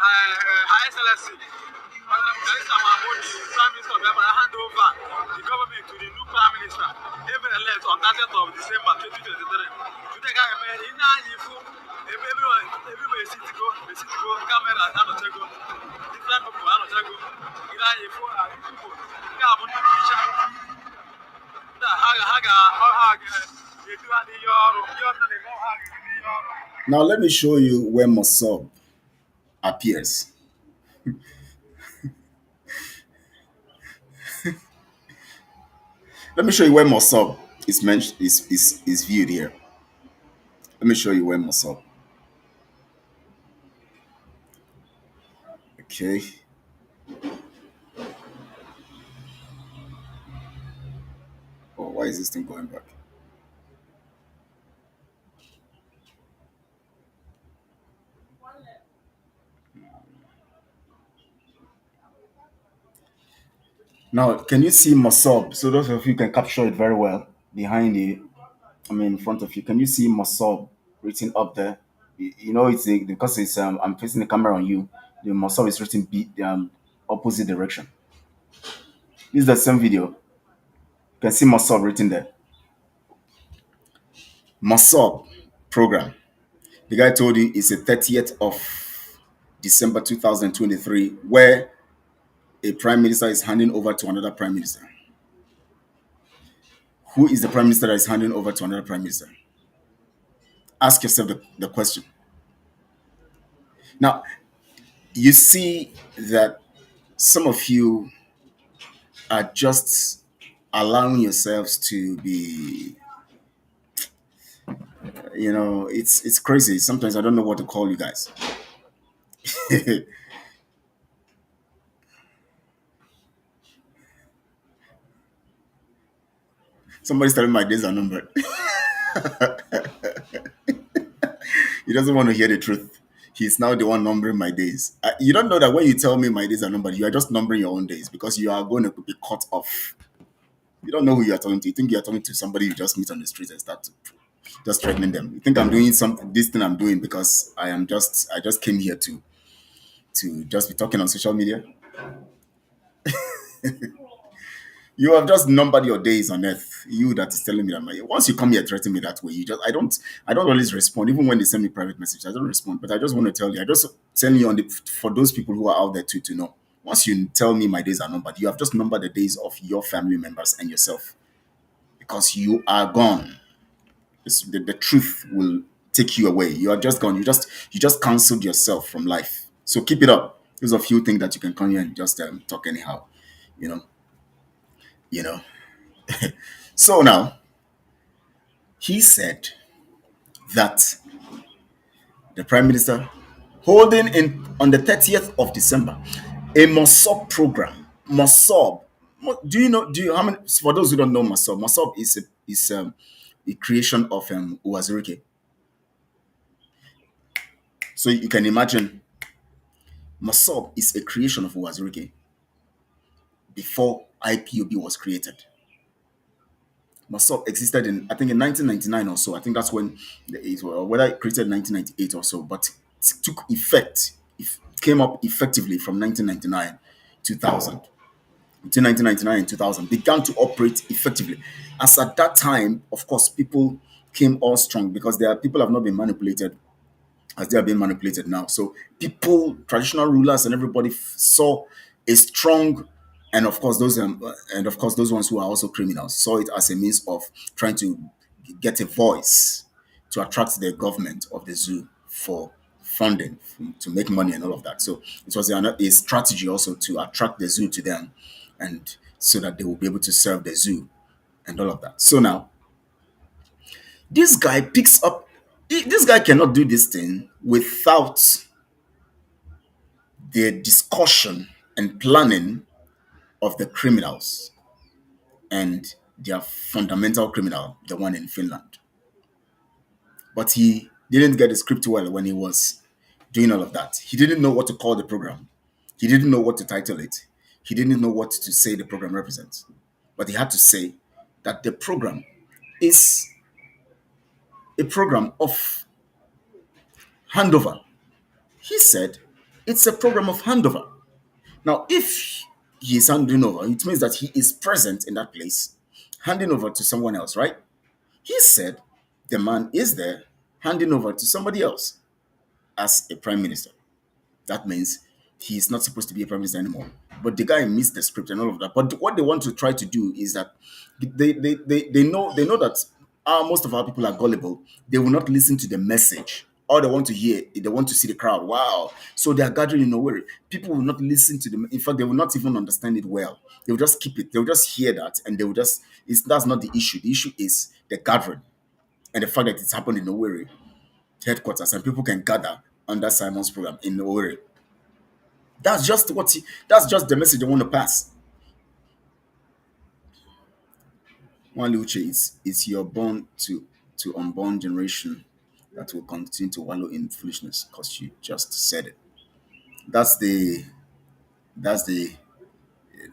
High Excellency, Prime Minister of Biafra hand over the government to the new Prime Minister. Even elect on 30th of December 2023. Today, everybody see to go, camera, different people, now let me show you where Mossab appears. Let me show you where Mossab is mentioned is viewed here. Let me show you where Mossab. Okay. is this thing going back? Now, can you see Mosob? So those of you can capture it very well behind you. I mean, in front of you. Can you see Mosob written up there? You know, because it's I'm facing the camera on you. The Mosob is written opposite direction. This is the same video. You can see Mosob written there. Mosob program. The guy told you it's the 30th of December 2023, where a prime minister is handing over to another prime minister. Who is the prime minister that is handing over to another prime minister? Ask yourself the question. Now, you see that some of you are just allowing yourselves to be, it's crazy. Sometimes I don't know what to call you guys. Somebody's telling my days are numbered. He doesn't want to hear the truth. He's now the one numbering my days. You don't know that when you tell me my days are numbered, you are just numbering your own days because you are going to be cut off. You don't know who you are talking to. You think you are talking to somebody you just meet on the street and start to just threatening them. You think I'm doing something, this thing I'm doing because I just came here to just be talking on social media. You have just numbered your days on earth. You that is telling me that once you come here threatening me that way, I don't always respond. Even when they send me private messages, I don't respond. But I just want to tell you, I just send you on the for those people who are out there too to know. Once you tell me my days are numbered, you have just numbered the days of your family members and yourself because you are gone. The truth will take you away. You are just gone. You just cancelled yourself from life. So keep it up. There's a few things that you can come here and just talk anyhow. You know. You know. So now he said that the prime minister holding in on the 30th of December a Mossab program. Mossab. Do you know? Do you how many? For those who don't know Mossab, Mossab is a creation of Uwazurike. So you can imagine Mossab is a creation of Uwazurike before IPOB was created. Mossab existed in I think in 1999 or so. I think that's when whether it created in 1998 or so, but it took effect. It came up effectively from 1999, 2000. Between 1999 and 2000, began to operate effectively. As at that time, of course, people came all strong because people have not been manipulated as they are being manipulated now. So people, traditional rulers, and everybody saw a strong, and of course those ones who are also criminals saw it as a means of trying to get a voice to attract the government of the zoo for funding to make money and all of that. So it was a strategy also to attract the zoo to them, and so that they will be able to serve the zoo and all of that. So now this guy picks up. This guy cannot do this thing without the discussion and planning of the criminals and their fundamental criminal, the one in Finland. But he didn't get the script well when he was doing all of that. He didn't know what to call the program. He didn't know what to title it. He didn't know what to say the program represents. But he had to say that the program is a program of handover. He said it's a program of handover. Now, if he is handing over, it means that he is present in that place, handing over to someone else, right? He said the man is there handing over to somebody else as a prime minister. That means he is not supposed to be a prime minister anymore. But the guy missed the script and all of that. But what they want to try to do is that they know that most of our people are gullible. They will not listen to the message. All they want to hear, they want to see the crowd. Wow. So they are gathering in nowhere. People will not listen to them. In fact, they will not even understand it well. They will just keep it. They will just hear that and they will just, that's not the issue. The issue is the gathering and the fact that it's happened in Owerri headquarters and people can gather under Simon's program in Owerri. That's just the message they want to pass. One Luce, it's your born to unborn generation that will continue to wallow in foolishness because you just said it. That's the that's the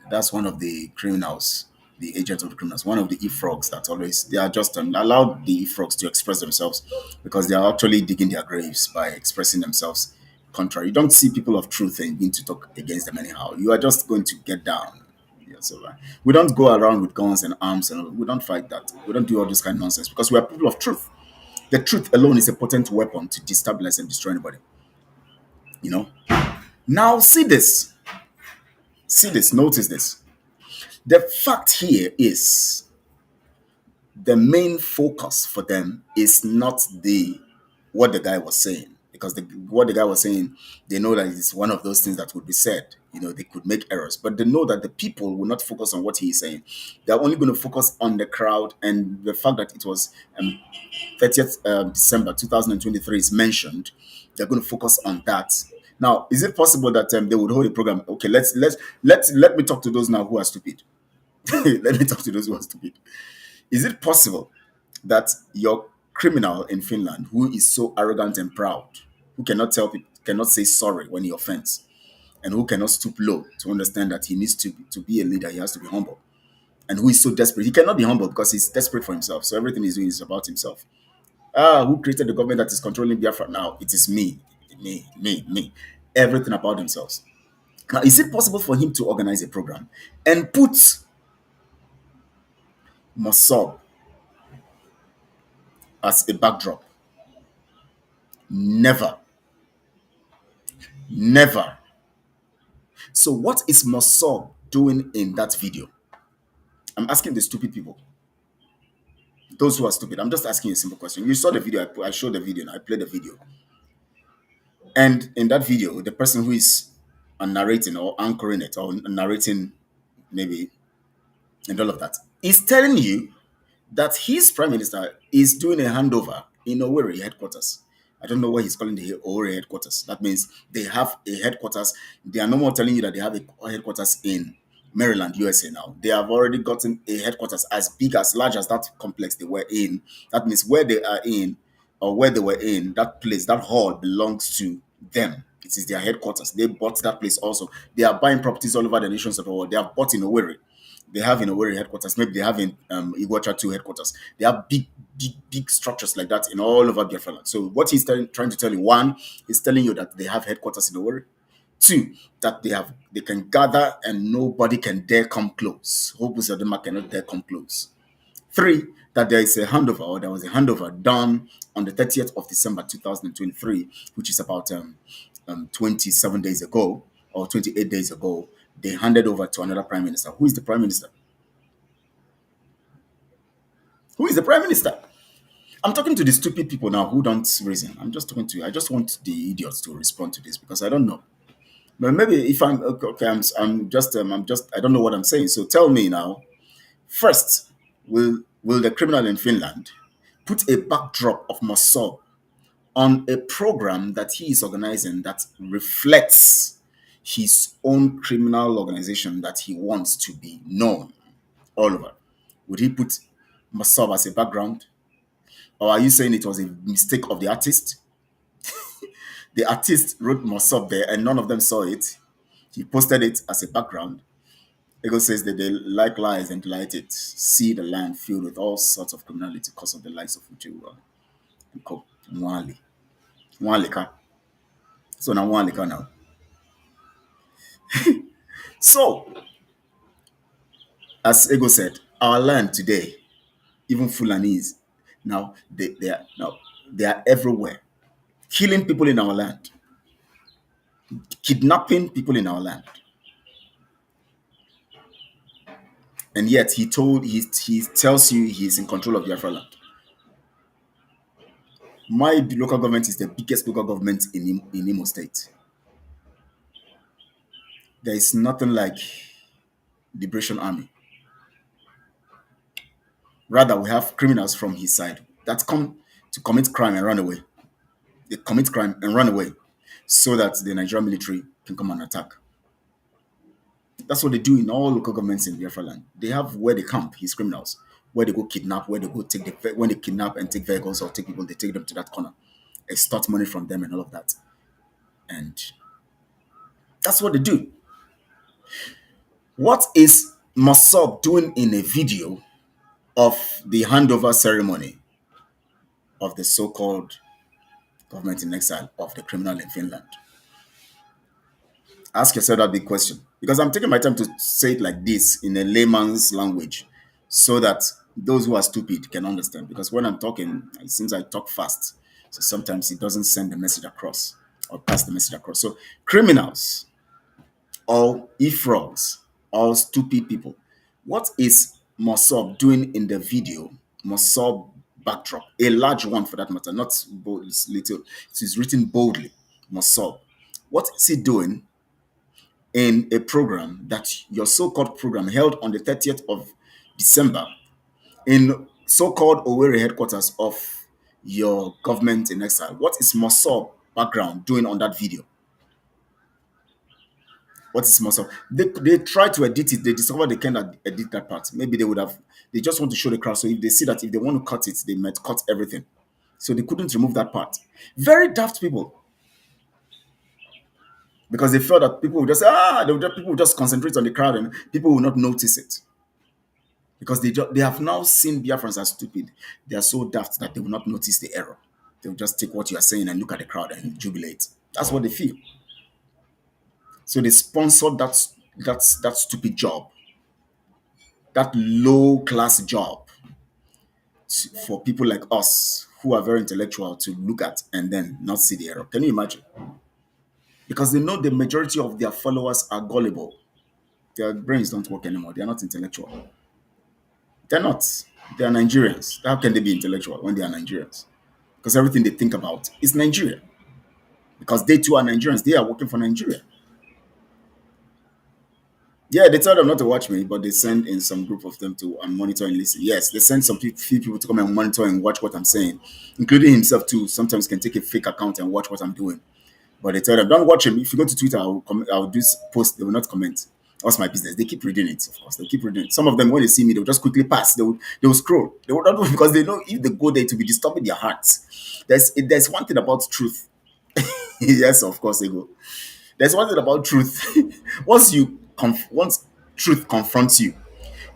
that's one of the criminals, the agents of the criminals, one of the e-frogs that always they are just allow the e-frogs to express themselves because they are actually digging their graves by expressing themselves contrary. You don't see people of truth and begin to talk against them anyhow. You are just going to get down. Yeah, so we don't go around with guns and arms and we don't fight that. We don't do all this kind of nonsense because we are people of truth. The truth alone is a potent weapon to destabilize and destroy anybody. You know. Now notice this. The fact here is the main focus for them is not the what the guy was saying because what the guy was saying, they know that it's one of those things that would be said. They could make errors, but they know that the people will not focus on what he is saying. They're only going to focus on the crowd and the fact that it was 30th December 2023 is mentioned. They're going to focus on that. Now, is it possible that they would hold a program? Okay, let me talk to those now who are stupid. Let me talk to those who are stupid. Is it possible that your criminal in Finland, who is so arrogant and proud, who cannot say sorry when he offends, and who cannot stoop low to understand that he needs to be a leader, he has to be humble, and who is so desperate, he cannot be humble because he's desperate for himself. So everything he's doing is about himself. Who created the government that is controlling Biafra now? It is me, me. Everything about themselves. Now, is it possible for him to organize a program and put Mossab as a backdrop? Never. Never. So what is Mossab doing in that video? I'm asking the stupid people. Those who are stupid. I'm just asking you a simple question. You saw the video. I showed the video and I played the video. And in that video, the person who is narrating or anchoring it or narrating maybe and all of that is telling you that his prime minister is doing a handover in Owerri headquarters. I don't know what he's calling the Owerri headquarters. That means they have a headquarters. They are no more telling you that they have a headquarters in Maryland, USA now. They have already gotten a headquarters as big, as large as that complex they were in. That means where they are in or where they were in, that place, that hall belongs to them. It is their headquarters. They bought that place also. They are buying properties all over the nations of the world. They have bought in Owerri. They have in Owerri headquarters. Maybe they have in Iguacha 2 headquarters. They have big structures like that in all over Biafra land. So what he's trying to tell you, one, he's telling you that they have headquarters in Owerri. Two, that they can gather and nobody can dare come close. Hope Uzodinma cannot dare come close. Three, that there is a handover, or there was a handover done on the 30th of December 2023, which is about 27 days ago or 28 days ago. They handed over to another prime minister. Who is the prime minister? Who is the prime minister? I'm talking to the stupid people now who don't reason. I just want the idiots to respond to this because I don't know. But maybe if I'm okay, I don't know what I'm saying. So tell me now. First, will the criminal in Finland put a backdrop of Mossad on a program that he is organizing that reflects his own criminal organization that he wants to be known all over? Would he put Mossad as a background? Or are you saying it was a mistake of the artist? The artist wrote Mossad there and none of them saw it. He posted it as a background. Ego says that they like lies and delight it, see the land filled with all sorts of criminality because of the likes of Uche and Co. Mwali. Mwalika. So now Mwalika now. So, as Ego said, our land today, even Fulanese, now they are everywhere. Killing people in our land, kidnapping people in our land. And yet he tells you he's in control of Biafra land. My local government is the biggest local government in Imo State. There is nothing like Liberation Army. Rather, we have criminals from his side that come to commit crime and run away. They commit crime and run away so that the Nigerian military can come and attack. That's what they do in all local governments in Biafra land. They have where they camp, his criminals. where they go kidnap, where they go take when they kidnap and take vehicles or take people, they take them to that corner, extort money from them and all of that. And that's what they do. What is Mossab doing in a video of the handover ceremony of the so-called government in exile of the criminal in Finland? Ask yourself that big question. Because I'm taking my time to say it like this in a layman's language so that those who are stupid can understand. Because when I'm talking, it seems I talk fast. So sometimes it doesn't send the message across or pass the message across. So criminals or e-frogs or stupid people. What is Mossab doing in the video? Mossab backdrop, a large one for that matter, not bold, it's little. It is written boldly, Mossab. What is he doing in a program that your so-called program held on the 30th of December in so-called Owerri headquarters of your government in exile? What is Mossab background doing on that video? What is Mossab? They try to edit it. They discover they cannot edit that part. Maybe they would have. They just want to show the crowd. So if they see that if they want to cut it, they might cut everything. So they couldn't remove that part. Very daft people. Because they felt that people would just say, people would just concentrate on the crowd and people will not notice it. Because they have now seen Biafrans as stupid. They are so daft that they will not notice the error. They will just take what you are saying and look at the crowd and jubilate. That's what they feel. So they sponsored that stupid job, that low class job for people like us who are very intellectual to look at and then not see the error. Can you imagine? Because they know the majority of their followers are gullible. Their brains don't work anymore. They are not intellectual. They're not. They are Nigerians. How can they be intellectual when they are Nigerians? Because everything they think about is Nigeria. Because they too are Nigerians. They are working for Nigeria. Yeah, they tell them not to watch me, but they send in some group of them to monitor and listen. Yes, they send some few people to come and monitor and watch what I'm saying, including himself too. Sometimes can take a fake account and watch what I'm doing. But they tell them, don't watch him. If you go to Twitter, I'll do post. They will not comment. What's my business? They keep reading it, of course. They keep reading it. Some of them, when they see me, they'll just quickly pass. They will scroll. They will not do because they know if they go there to be disturbing their hearts. There's one thing about truth. Yes, of course they go. There's one thing about truth. Once truth confronts you,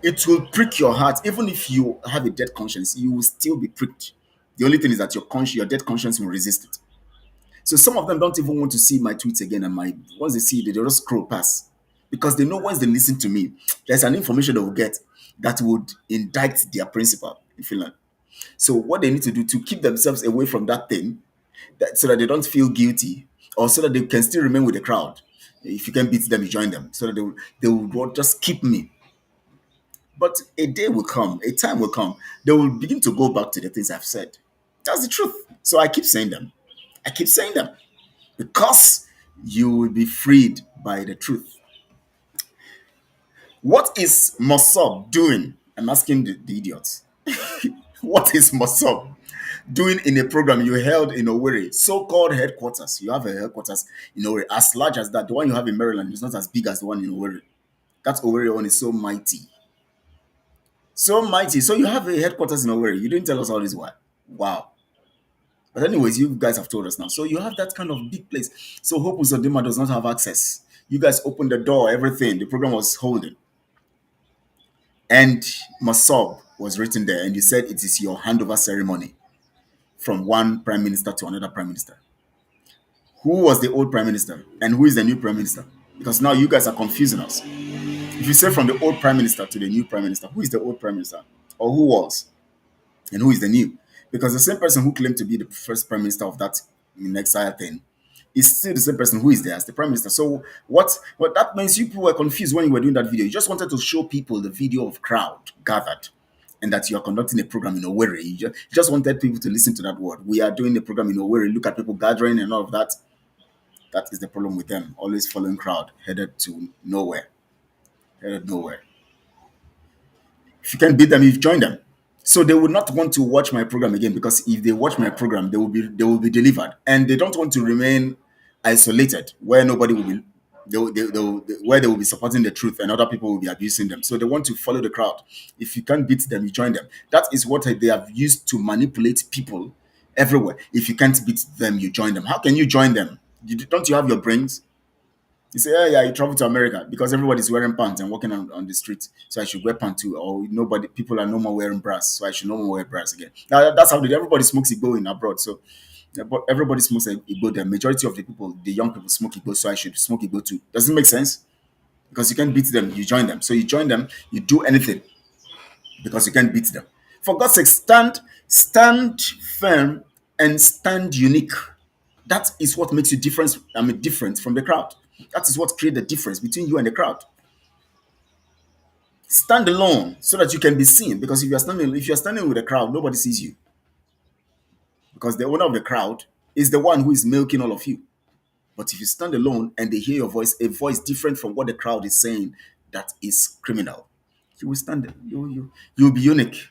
it will prick your heart. Even if you have a dead conscience, you will still be pricked. The only thing is that your dead conscience will resist it. So some of them don't even want to see my tweets again, and once they see it, they just scroll past because they know once they listen to me, there's an information they will get that would indict their principal in Finland. So what they need to do to keep themselves away from that thing, so that they don't feel guilty, or so that they can still remain with the crowd. If you can beat them, you join them, so that they will just keep me. But a day will come, a time will come, they will begin to go back to the things I've said. That's the truth. So I keep saying them. I keep saying them because you will be freed by the truth. What is Mossab doing? I'm asking the idiots. What is Mossab doing in a program you held in Owerri, so-called headquarters? You have a headquarters in Owerri, as large as that. The one you have in Maryland is not as big as the one in Owerri. That Owerri one is so mighty. So mighty. So you have a headquarters in Owerri. You didn't tell us all this why. Wow. But anyways, you guys have told us now. So you have that kind of big place. So Hope Uzodinma does not have access. You guys opened the door, everything. The program was holding. And Mossab was written there. And you said it is your handover ceremony from one prime minister to another prime minister. Who was the old prime minister? And who is the new prime minister? Because now you guys are confusing us. If you say from the old prime minister to the new prime minister, who is the old prime minister? Or who was? And who is the new? Because the same person who claimed to be the first prime minister of that in exile thing is still the same person who is there as the prime minister. So what that means, you people were confused when you were doing that video. You just wanted to show people the video of crowd gathered and that you are conducting a program in Owerri. You just wanted people to listen to that word. We are doing a program in Owerri. Look at people gathering and all of that. That is the problem with them. Always following crowd, headed to nowhere. Headed nowhere. If you can beat them, you've joined them. So they would not want to watch my program again, because if they watch my program, they will be delivered, and they don't want to remain isolated where nobody will be where they will be supporting the truth and other people will be abusing them. So they want to follow the crowd. If you can't beat them, you join them. That is what they have used to manipulate people everywhere. If you can't beat them, you join them. How can you join them? Don't you have your brains? You say, yeah, you travel to America because everybody's wearing pants and walking on the street. So I should wear pants too. Or nobody, people are no more wearing bras. So I should no more wear bras again. Now that's how everybody smokes Igbo in abroad. So but everybody smokes Igbo. The majority of the people, the young people smoke Igbo. So I should smoke Igbo too. Doesn't make sense because you can't beat them. You join them. So you join them. You do anything because you can't beat them. For God's sake, stand firm and stand unique. That is what makes you different from the crowd. That is what creates the difference between you and the crowd. Stand alone so that you can be seen. Because if you're standing with a crowd, nobody sees you. Because the owner of the crowd is the one who is milking all of you. But if you stand alone and they hear your voice, a voice different from what the crowd is saying, that is criminal. You will stand. You will be unique.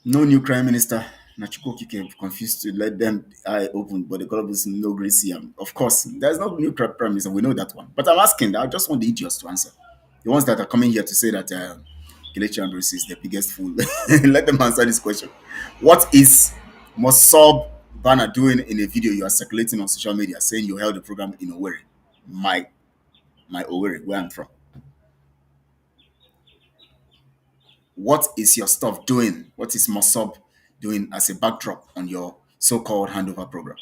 No new crime minister. Nachuko Kike confused to let them eye open, but the Colobus no gracie. Of course, there's no new prime minister. We know that one. But I'm asking. I just want the idiots to answer. The ones that are coming here to say that Kelechi Ambrose is the biggest fool. Let them answer this question. What is Mosob Bana doing in a video you are circulating on social media saying you held a program in Owerri? My Owerri, where I'm from. What is your stuff doing? What is Mosob doing as a backdrop on your so-called handover program?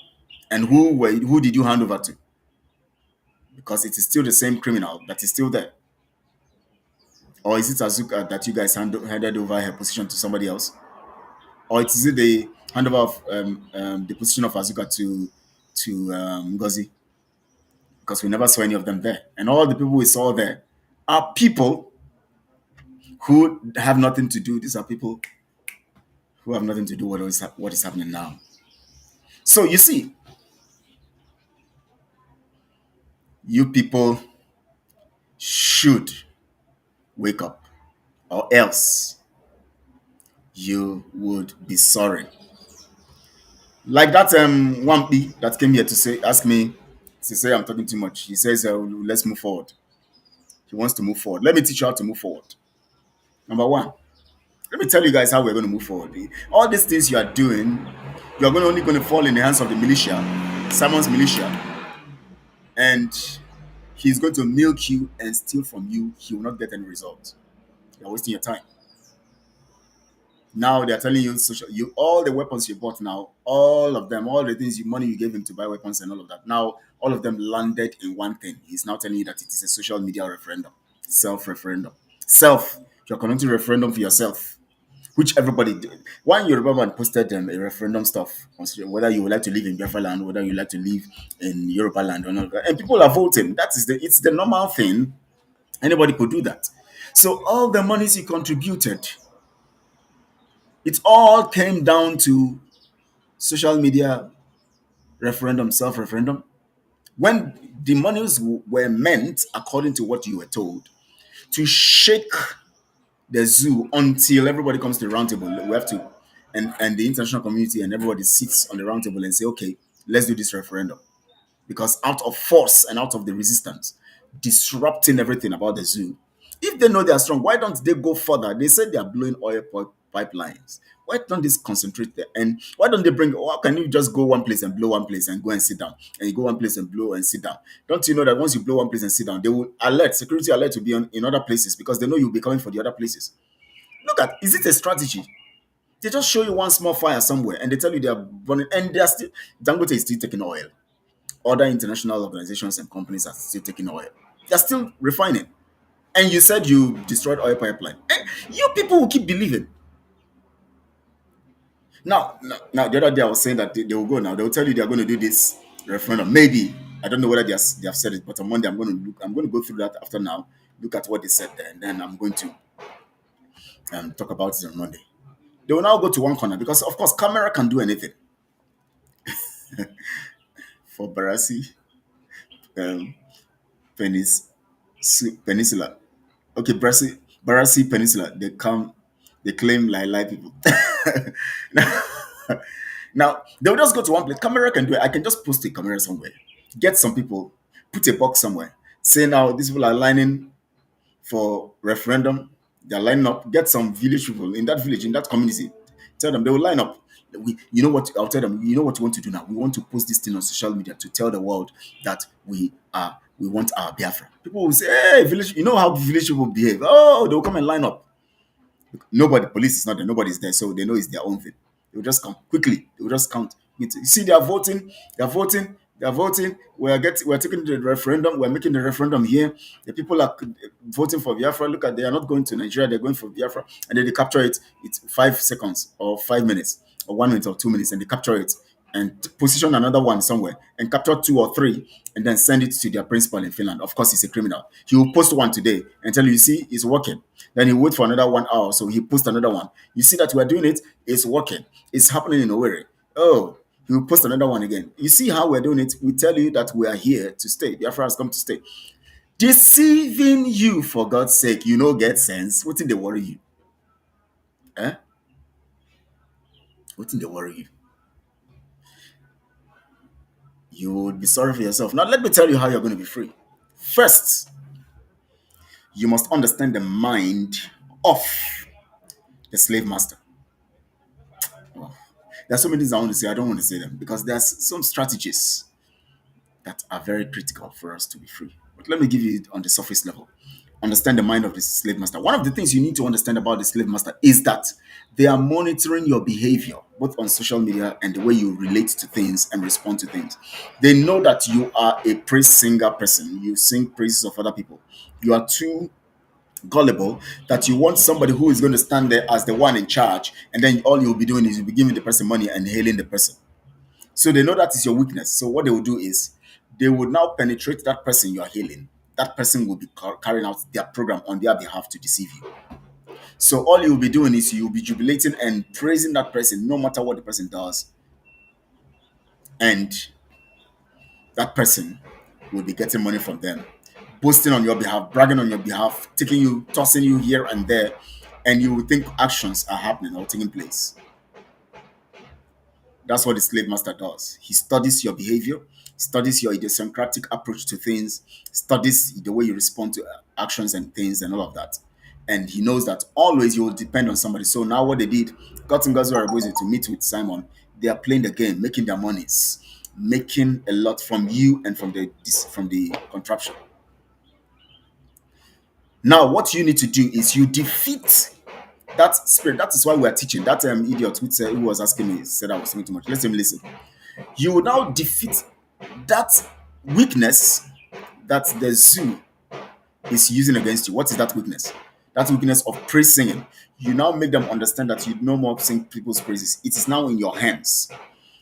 And who did you hand over to? Because it is still the same criminal that is still there. Or is it Azuka that you guys handed over her position to somebody else? Or is it the handover of the position of Azuka to Ngozi? Because we never saw any of them there. And all the people we saw there are people who have nothing to do. These are people who have nothing to do with what is happening now. So you see, you people should wake up, or else you would be sorry. Like that Wampi that came here to ask me to say I'm talking too much. He says, let's move forward. He wants to move forward. Let me teach you how to move forward. Number one, let me tell you guys how we're going to move forward. All these things you are doing, you are only going to fall in the hands of the militia, Simon's militia, and he's going to milk you and steal from you. He will not get any results. You're wasting your time. Now they're telling you all the weapons you bought now, all of them, all the things money you gave him to buy weapons and all of that. Now all of them landed in one thing. He's now telling you that it is a social media referendum, self-referendum. You're conducting a referendum for yourself, which everybody did. One Yoruba man posted a referendum stuff, whether you would like to live in Biafra land, whether you like to live in Yoruba land or not. And people are voting. It's the normal thing. Anybody could do that. So all the monies he contributed, it all came down to social media referendum, self-referendum. When the monies were meant, according to what you were told, to shake the zoo until everybody comes to the round table. We have to, and the international community and everybody sits on the round table and say, okay, let's do this referendum. Because out of force and out of the resistance, disrupting everything about the zoo. If they know they are strong, why don't they go further? They said they are blowing oil pipelines. Why don't they concentrate there? And why don't they why can you just go one place and blow one place and go and sit down? And you go one place and blow and sit down. Don't you know that once you blow one place and sit down, they will security alert to be in other places because they know you'll be coming for the other places. Is it a strategy? They just show you one small fire somewhere and they tell you they are burning, and they are still, Dangote is still taking oil. Other international organizations and companies are still taking oil. They're still refining. And you said you destroyed oil pipeline. And you people will keep believing. Now, the other day I was saying that they will go now. They will tell you they are going to do this referendum. Maybe. I don't know whether they have said it, but on Monday I'm going to go through that after now, look at what they said there, and then I'm going to talk about it on Monday. They will now go to one corner because, of course, camera can do anything. For Barassi, Peninsula. Okay, Barassi Peninsula. They claim like people. now, now, they'll just go to one place. Camera can do it. I can just post a camera somewhere, get some people, put a box somewhere. Say now these people are lining for referendum. They're lining up. Get some village people in that village, in that community. Tell them they will line up. You know what? I'll tell them. You know what we want to do now. We want to post this thing on social media to tell the world that we want our Biafra. People will say, "Hey, village. You know how village people behave. Oh, they'll come and line up. Nobody, police is not there, nobody's there, so they know it's their own thing. They will just come quickly. They will just count. You see, they are voting, they are voting, they are voting. We're taking the referendum, we're making the referendum here. The people are voting for Biafra. Look at, they are not going to Nigeria, they're going for Biafra, and then they capture it. It's 5 seconds or 5 minutes or 1 minute or 2 minutes, and they capture it and position another one somewhere and capture two or three and then send it to their principal in Finland. Of course, he's a criminal. He will post one today and tell you, see, it's working. Then he wait for another 1 hour, so he post another one. You see that we're doing it, it's working. It's happening in Owerri. Oh, he will post another one again. You see how we're doing it? We tell you that we are here to stay. Biafra has come to stay. Deceiving you, for God's sake, you know, get sense. What did they worry you? Eh? What did they worry you? You would be sorry for yourself. Now, let me tell you how you're going to be free. First, you must understand the mind of the slave master. Oh, there are so many things I want to say. I don't want to say them because there's some strategies that are very critical for us to be free. But let me give you it on the surface level. Understand the mind of the slave master. One of the things you need to understand about the slave master is that they are monitoring your behavior, both on social media and the way you relate to things and respond to things. They know that you are a praise singer person. You sing praises of other people. You are too gullible that you want somebody who is going to stand there as the one in charge, and then all you'll be doing is you'll be giving the person money and hailing the person. So they know that is your weakness. So what they will do is they will now penetrate that person you are healing. That person will be carrying out their program on their behalf to deceive you. So all you'll be doing is you'll be jubilating and praising that person no matter what the person does. And that person will be getting money from them, boasting on your behalf, bragging on your behalf, taking you, tossing you here and there. And you will think actions are happening or taking place. That's what the slave master does. He studies your behavior, studies your idiosyncratic approach to things, studies the way you respond to actions and things and all of that. And he knows that always you will depend on somebody. So now what they did, Cotton Guys were able to meet with Simon. They are playing the game, making their monies, making a lot from you and from the contraption. Now, what you need to do is you defeat that spirit. That is why we are teaching. That idiot who was asking me said I was saying too much. Let him listen. You will now defeat that weakness that the zoo is using against you. What is that weakness? That weakness of praise singing. You now make them understand that you no more sing people's praises. It is now in your hands.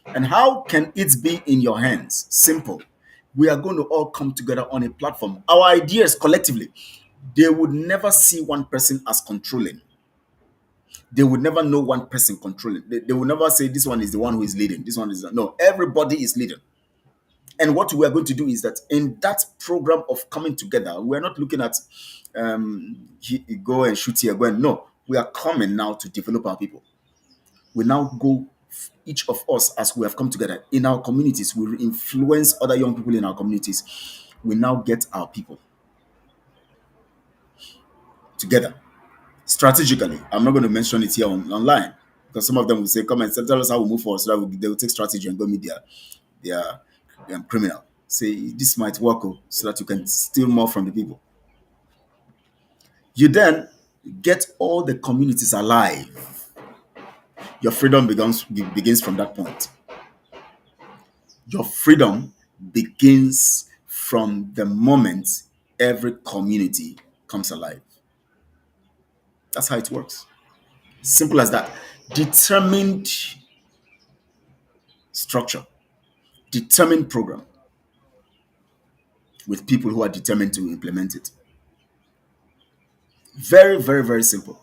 And how can it be in your hands? Simple. We are going to all come together on a platform. Our ideas collectively. They would never see one person as controlling. They would never know one person controlling. They would never say this one is the one who is leading. This one is no. Everybody is leading. And what we are going to do is that in that program of coming together, we are not looking at go and shoot here, go and no. We are coming now to develop our people. We now go, each of us, as we have come together in our communities, we influence other young people in our communities. We now get our people together strategically. I'm not going to mention it here online because some of them will say, come and tell us how we move forward, so that they will take strategy and go meet their criminal. Say, this might work, so that you can steal more from the people. You then get all the communities alive. Your freedom begins from that point. Your freedom begins from the moment every community comes alive. That's how it works. Simple as that. Determined structure, determined program with people who are determined to implement it. Very, very, very simple.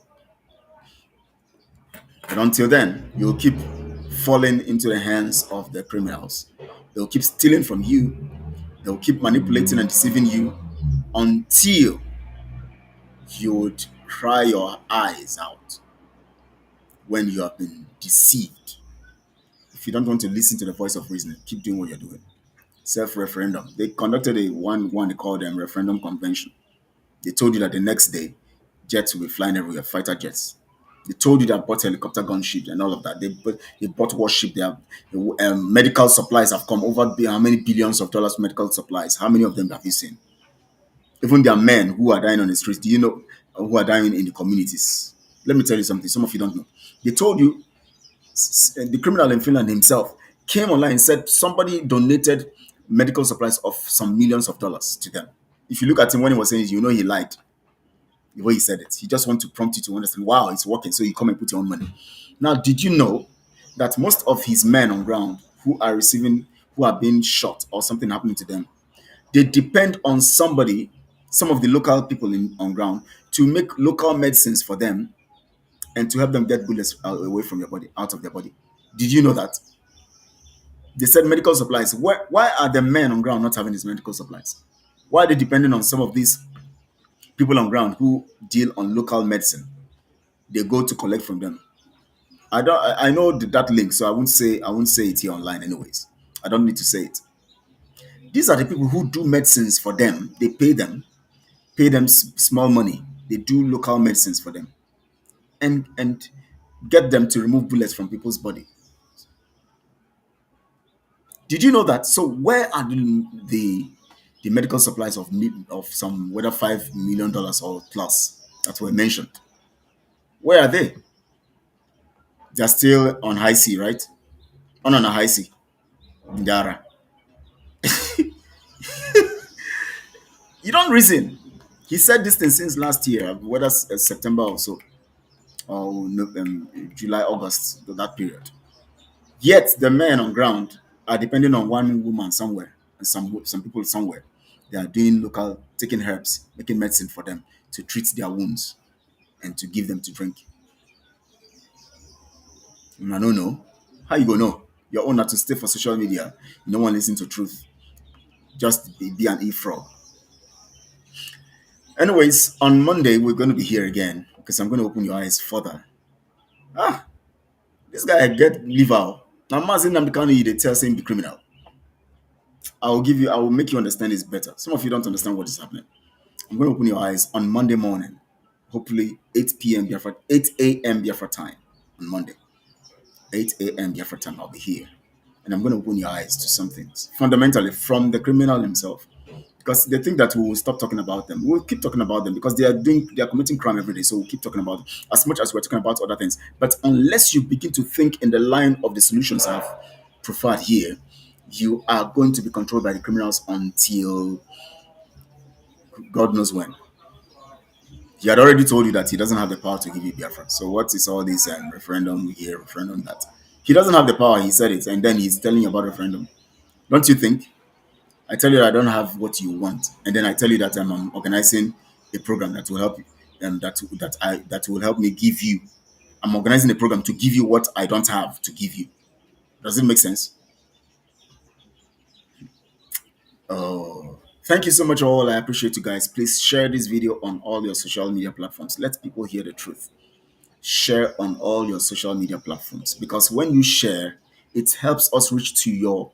And until then, you'll keep falling into the hands of the criminals. They'll keep stealing from you. They'll keep manipulating and deceiving you until you would cry your eyes out when you have been deceived. If you don't want to listen to the voice of reason, keep doing what you're doing. self-referendum. They conducted a one they called them referendum convention. They told you that the next day, jets will be flying everywhere, fighter jets. They told you that bought helicopter gunships and all of that. They bought warship. They have medical supplies have come over. How many billions of dollars medical supplies? How many of them have you seen? Even there are men who are dying on the streets. Do you know who are dying in the communities? Let me tell you something. Some of you don't know. They told you the criminal in Finland himself came online and said somebody donated medical supplies of some millions of dollars to them. If you look at him when he was saying it, you know he lied the way he said it. He just wants to prompt you to understand, wow, it's working. So you come and put your own money. Now, did you know that most of his men on ground who are being shot or something happening to them, they depend on somebody, some of the local people on ground, to make local medicines for them and to help them get bullets away from your body, out of their body. Did you know that? They said medical supplies. Why are the men on ground not having these medical supplies? Why are they depending on some of these people on ground who deal on local medicine? They go to collect from them. I know that link, so I won't say it here online anyways. I don't need to say it. These are the people who do medicines for them. They pay them small money. They do local medicines for them, and get them to remove bullets from people's body. Did you know that? So where are the medical supplies of some whether $5 million or plus that were mentioned? Where are they? They're still on high sea, right? On a high sea, in Dara. You don't reason. He said this thing since last year, whether September or so, or July, August, that period. Yet the men on ground are depending on one woman somewhere and some people somewhere. They are doing local, taking herbs, making medicine for them to treat their wounds and to give them to drink. I don't know. How you gonna know? Your own not to stay for social media. No one listen to truth. Just be an e-frog. Anyways, on Monday we're going to be here again because I'm going to open your eyes further. Ah, this guy get liver. Now, Mazin Namdekanu, they tell saying be criminal. I will make you understand this better. Some of you don't understand what is happening. I'm going to open your eyes on Monday morning, hopefully 8 p.m. Biafra, 8 a.m. Biafra time on Monday. 8 a.m. Biafra time, I'll be here. And I'm going to open your eyes to some things, fundamentally from the criminal himself. Because they think that we will stop talking about them. We'll keep talking about them because they are committing crime every day. So we'll keep talking about them as much as we're talking about other things. But unless you begin to think in the line of the solutions I've preferred here, you are going to be controlled by the criminals until God knows when. He had already told you that he doesn't have the power to give you Biafra. So what is all this referendum here, referendum that? He doesn't have the power, he said it, and then he's telling you about referendum. Don't you think? I tell you I don't have what you want, and then I tell you that I'm organizing a program that will help you, and that will help me give you. I'm organizing a program to give you what I don't have to give you. Does it make sense? Oh, thank you so much, all. I appreciate you guys. Please share this video on all your social media platforms. Let people hear the truth. Share on all your social media platforms because when you share, it helps us reach to your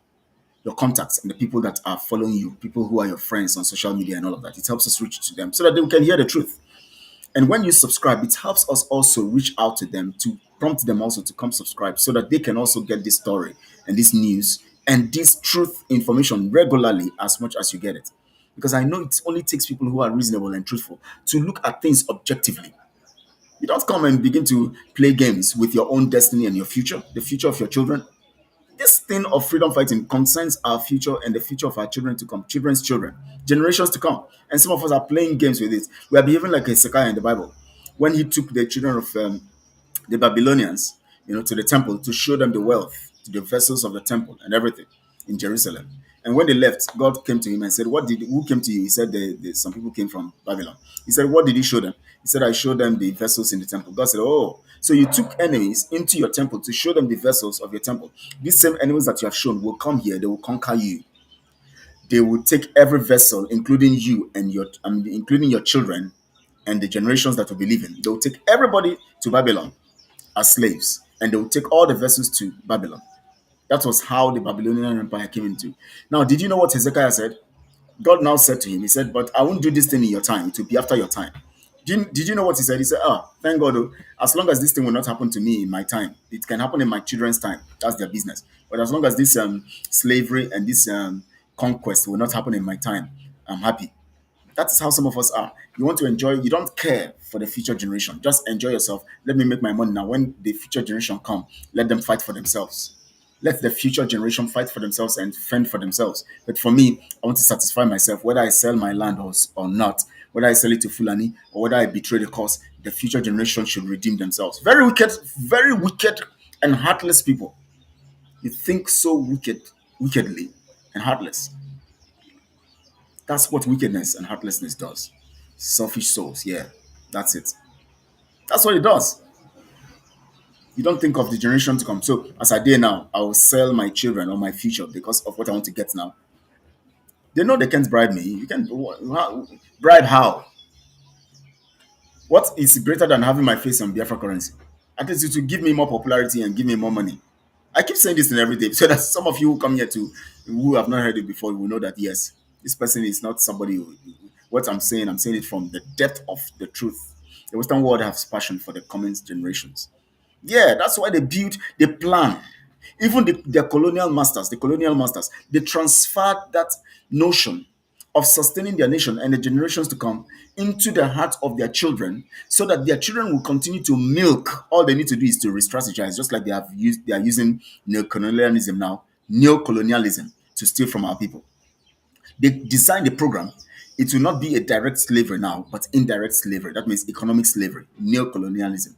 contacts and the people that are following you, people who are your friends on social media and all of that. It helps us reach to them so that they can hear the truth. And when you subscribe, it helps us also reach out to them to prompt them also to come subscribe so that they can also get this story and this news and this truth information regularly as much as you get it. Because I know it only takes people who are reasonable and truthful to look at things objectively. You don't come and begin to play games with your own destiny and your future, the future of your children. This thing of freedom fighting concerns our future and the future of our children to come, children's children, generations to come. And some of us are playing games with it. We are behaving like Hezekiah in the Bible when he took the children of the Babylonians, to the temple to show them the wealth, to the vessels of the temple and everything in Jerusalem. And when they left, God came to him and said, who came to you? He said, some people came from Babylon. He said, what did he show them? He said, I showed them the vessels in the temple. God said, oh, so you took enemies into your temple to show them the vessels of your temple. These same enemies that you have shown will come here. They will conquer you. They will take every vessel, including you and including your children and the generations that will be living. They will take everybody to Babylon as slaves, and they will take all the vessels to Babylon. That was how the Babylonian Empire came into. Now, did you know what Hezekiah said? God now said to him, He said, "But I won't do this thing in your time. It will be after your time." Did you know what he said? He said, "Ah, thank God. Oh, as long as this thing will not happen to me in my time, it can happen in my children's time. That's their business. But as long as this slavery and this conquest will not happen in my time, I'm happy." That's how some of us are. You want to enjoy, you don't care for the future generation. Just enjoy yourself. Let me make my money now. When the future generation come, let them fight for themselves. Let the future generation fight for themselves and fend for themselves. But for me, I want to satisfy myself, whether I sell my land or not, whether I sell it to Fulani or whether I betray the cause, the future generation should redeem themselves. Very wicked and heartless people. You think so wickedly and heartless. That's what wickedness and heartlessness does. Selfish souls, yeah, that's it. That's what it does. You don't think of the generation to come. So as I dare now, I will sell my children or my future because of what I want to get now. They know they can't bribe me. You can bribe how? What is greater than having my face on Biafra currency? At least it will give me more popularity and give me more money. I keep saying this in every day so that some of you who come here to who have not heard it before will know that yes, this person is not somebody what I'm saying it from the depth of the truth. The Western world has passion for the coming generations. Yeah, that's why they build, they plan. Even their colonial masters, they transferred that notion of sustaining their nation and the generations to come into the heart of their children so that their children will continue to milk. All they need to do is to re-strategize, just like they are using neocolonialism now, neocolonialism to steal from our people. They designed the program. It will not be a direct slavery now, but indirect slavery. That means economic slavery, neocolonialism.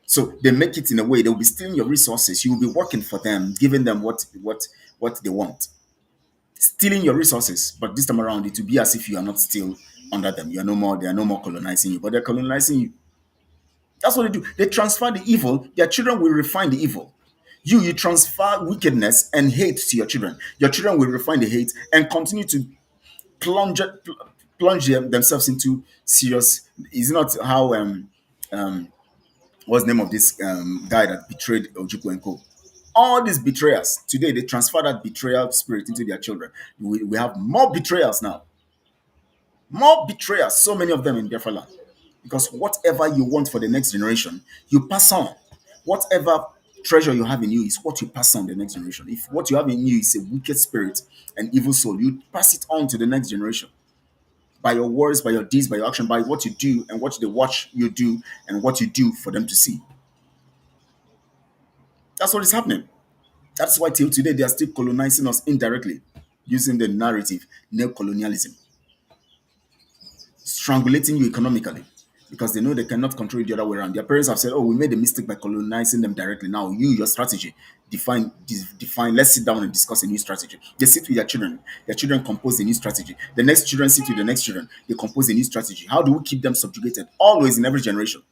So they make it in a way they will be stealing your resources. You will be working for them, giving them what they want, stealing your resources. But this time around, it will be as if you are not still under them. You are no more. They are no more colonizing you, but they're colonizing you. That's what they do. They transfer the evil. Their children will refine the evil. You transfer wickedness and hate to your children. Your children will refine the hate and continue to plunge themselves into serious. Is not how um what's the name of this guy that betrayed Ojukwu and Co. All these betrayers today they transfer that betrayal spirit into their children. We have more betrayals now, more betrayers. So many of them in Biafra land, because whatever you want for the next generation, you pass on. Whatever treasure you have in you is what you pass on the next generation. If what you have in you is a wicked spirit and evil soul, you pass it on to the next generation by your words, by your deeds, by your action, by what you do and what they watch you do and what you do for them to see. That's what is happening. That's why till today they are still colonizing us indirectly using the narrative neo-colonialism, strangulating you economically because they know they cannot control it the other way around. Their parents have said, "Oh, we made a mistake by colonizing them directly. Now your strategy, define. Let's sit down and discuss a new strategy." They sit with their children. Their children compose a new strategy. The next children sit with the next children. They compose a new strategy. How do we keep them subjugated? Always in every generation.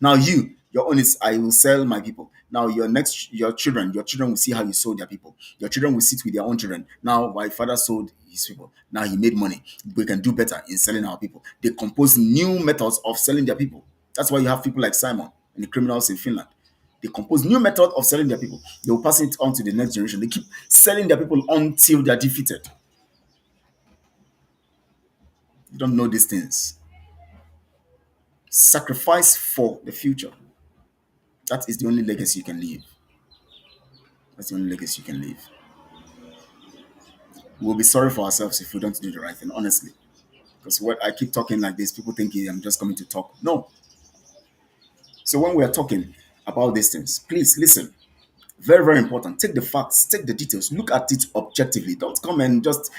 Now your own is I will sell my people. Now your children will see how you sold their people. Your children will sit with their own children. Now my father sold his people. Now he made money. We can do better in selling our people. They compose new methods of selling their people. That's why you have people like Simon and the criminals in Finland. They compose new method of selling their people. They will pass it on to the next generation. They keep selling their people until they're defeated. You don't know these things. Sacrifice for the future. That is the only legacy you can leave. That's the only legacy you can leave. We'll be sorry for ourselves if we don't do the right thing, honestly. Because what I keep talking like this, people think I'm just coming to talk. No. So when we are talking about these things, please listen. Very, very important. Take the facts, take the details, look at it objectively. Don't come and just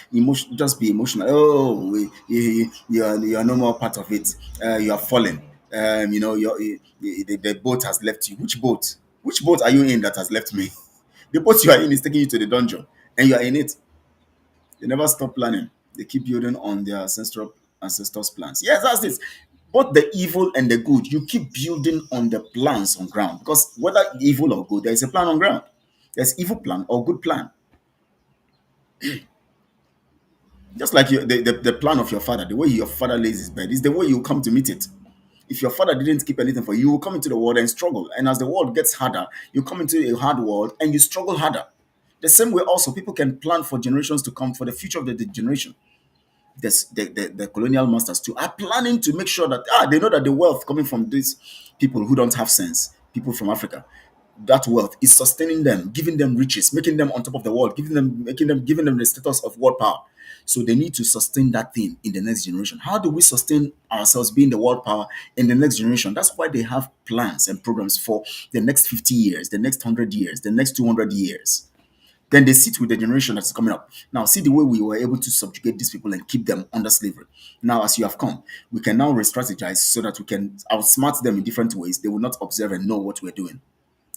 be emotional. Oh, you are no more part of it. You are fallen. The boat has left you. Which boat? Which boat are you in that has left me? The boat you are in is taking you to the dungeon, and you are in it. They never stop planning. They keep building on their ancestors' plans. Yes, that's this. Both the evil and the good, you keep building on the plans on ground. Because whether evil or good, there is a plan on ground. There's evil plan or good plan. Just like the plan of your father, the way your father lays his bed is the way you come to meet it. If your father didn't keep anything for you, you will come into the world and struggle. And as the world gets harder, you come into a hard world and you struggle harder. The same way also, people can plan for generations to come, for the future of the generation. The colonial masters too are planning to make sure that they know that the wealth coming from these people who don't have sense, people from Africa, that wealth is sustaining them, giving them riches, making them on top of the world, giving them the status of world power. So they need to sustain that thing in the next generation. How do we sustain ourselves being the world power in the next generation? That's why they have plans and programs for the next 50 years, the next 100 years, the next 200 years. Then they sit with the generation that's coming up. Now, see the way we were able to subjugate these people and keep them under slavery. Now, as you have come, we can now re-strategize so that we can outsmart them in different ways. They will not observe and know what we're doing.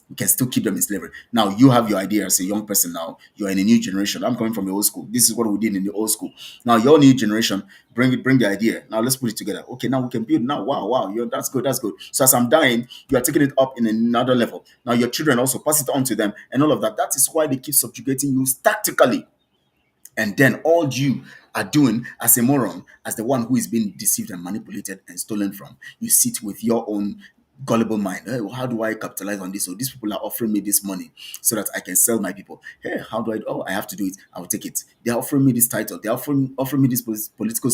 We can still keep them in slavery. Now, you have your idea as a young person now. You're in a new generation. I'm coming from the old school. This is what we did in the old school. Now, your new generation, bring the idea. Now, let's put it together. Okay, now we can build. Now, wow, that's good, that's good. So as I'm dying, you are taking it up in another level. Now, your children also pass it on to them and all of that. That is why they keep subjugating you tactically. And then all you are doing as a moron, as the one who is being deceived and manipulated and stolen from, you sit with your own gullible mind. Hey, well, how do I capitalize on this? So these people are offering me this money so that I can sell my people. Hey, how do I? Oh, I have to do it. I'll take it. They're offering me this title. They're offering me this political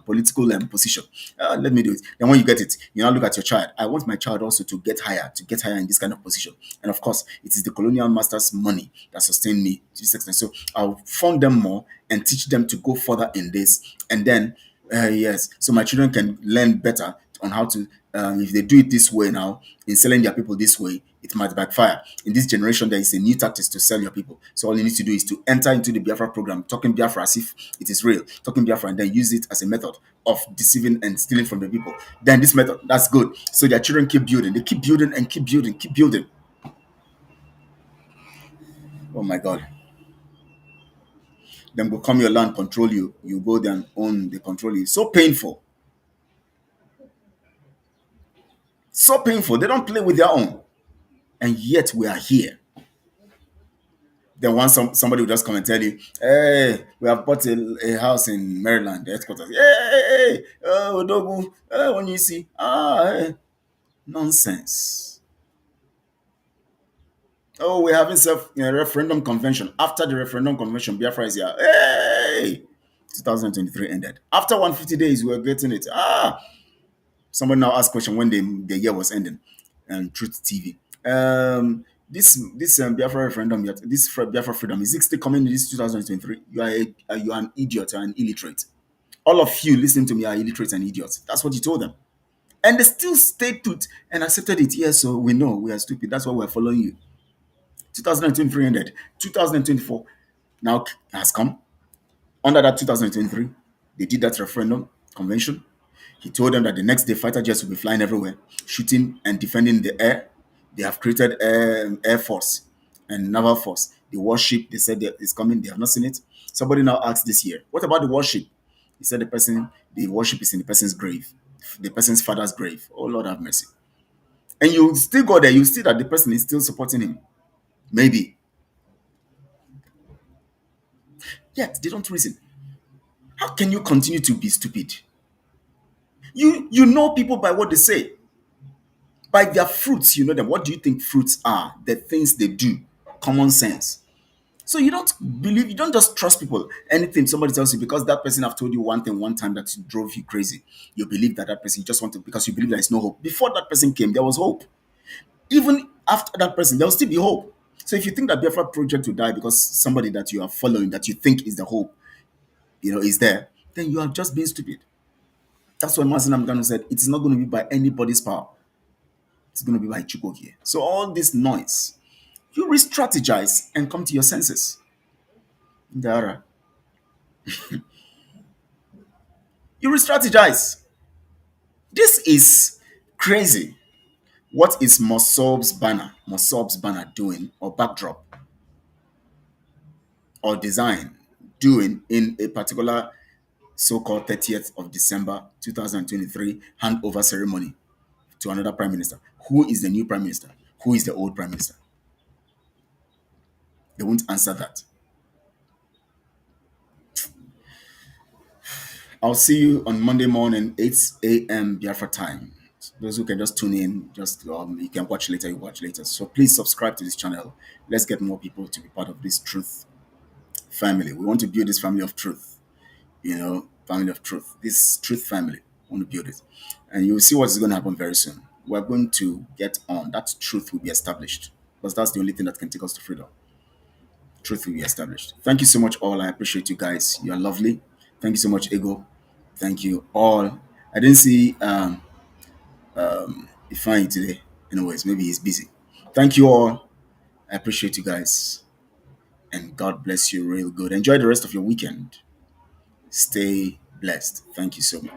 position. Let me do it. Then when you get it, you now look at your child. I want my child also to get higher in this kind of position. And of course, it is the colonial masters' money that sustain me to this extent. So I'll fund them more and teach them to go further in this. And then, yes, so my children can learn better on how to, if they do it this way now, in selling their people this way, it might backfire. In this generation, there is a new tactic to sell your people. So all you need to do is to enter into the Biafra program, talking Biafra as if it is real, talking Biafra, and then use it as a method of deceiving and stealing from the people. Then this method, that's good. So their children keep building. They keep building and keep building, keep building. Oh my God. Then will come your land, control you. You go there and own, they control you. So painful. So painful. They don't play with their own. And yet we are here. Then once somebody will just come and tell you, hey, we have bought a house in Maryland, the headquarters. Hey, Odogu, when you see, hey. Nonsense. Oh, we're having referendum convention. After the referendum convention, Biafra is here. Hey! 2023 ended. After 150 days, we were getting it. Somebody now asked question when the year was ending, and Truth TV. This Biafra referendum, Biafra freedom, is it still coming in this 2023? You are an idiot, you are an illiterate. All of you listening to me are illiterate and idiots. That's what you told them. And they still stayed put and accepted it. Yes, so we know we are stupid. That's why we're following you. 2023 ended. 2024 now has come. Under that 2023, they did that referendum convention. He told them that the next day fighter jets will be flying everywhere, shooting and defending the air. They have created air force and naval force. The warship, they said that is coming. They have not seen it. Somebody now asked this year, what about the warship? He said the warship is in the person's grave, the person's father's grave. Oh Lord have mercy. And you still go there, you see that the person is still supporting him. Maybe. Yet they don't reason. How can you continue to be stupid? You know people by what they say. By their fruits, you know them. What do you think fruits are? The things they do. Common sense. So you don't believe, you don't just trust people. Anything somebody tells you because that person have told you one thing one time that drove you crazy. You believe that person, you just want to, because you believe there is no hope. Before that person came, there was hope. Even after that person, there will still be hope. So if you think that Biafra project will die because somebody that you are following, that you think is the hope, is there, then you are just being stupid. That's why Mazen Amgano said it is not going to be by anybody's power. It's going to be by Chukwuokie. So all this noise, you re-strategize and come to your senses. Dara. You re-strategize. This is crazy. What is Mosob's banner doing, or backdrop, or design doing in a particular so-called 30th of December 2023 handover ceremony to another prime minister? Who is the new prime minister? Who is the old prime minister? They won't answer that. I'll see you on Monday morning, 8 a.m. Biafra time. Those who can just tune in, just you can watch later, you watch later. So please subscribe to this channel. Let's get more people to be part of this truth family. We want to build this family of truth, family of truth. This truth family, we want to build it. And you will see what's going to happen very soon. We're going to get on. That truth will be established because that's the only thing that can take us to freedom. Truth will be established. Thank you so much, all. I appreciate you guys. You are lovely. Thank you so much, Ego. Thank you all. I didn't see Ifeanyi today. Anyways, maybe he's busy. Thank you all. I appreciate you guys. And God bless you real good. Enjoy the rest of your weekend. Stay blessed. Thank you so much.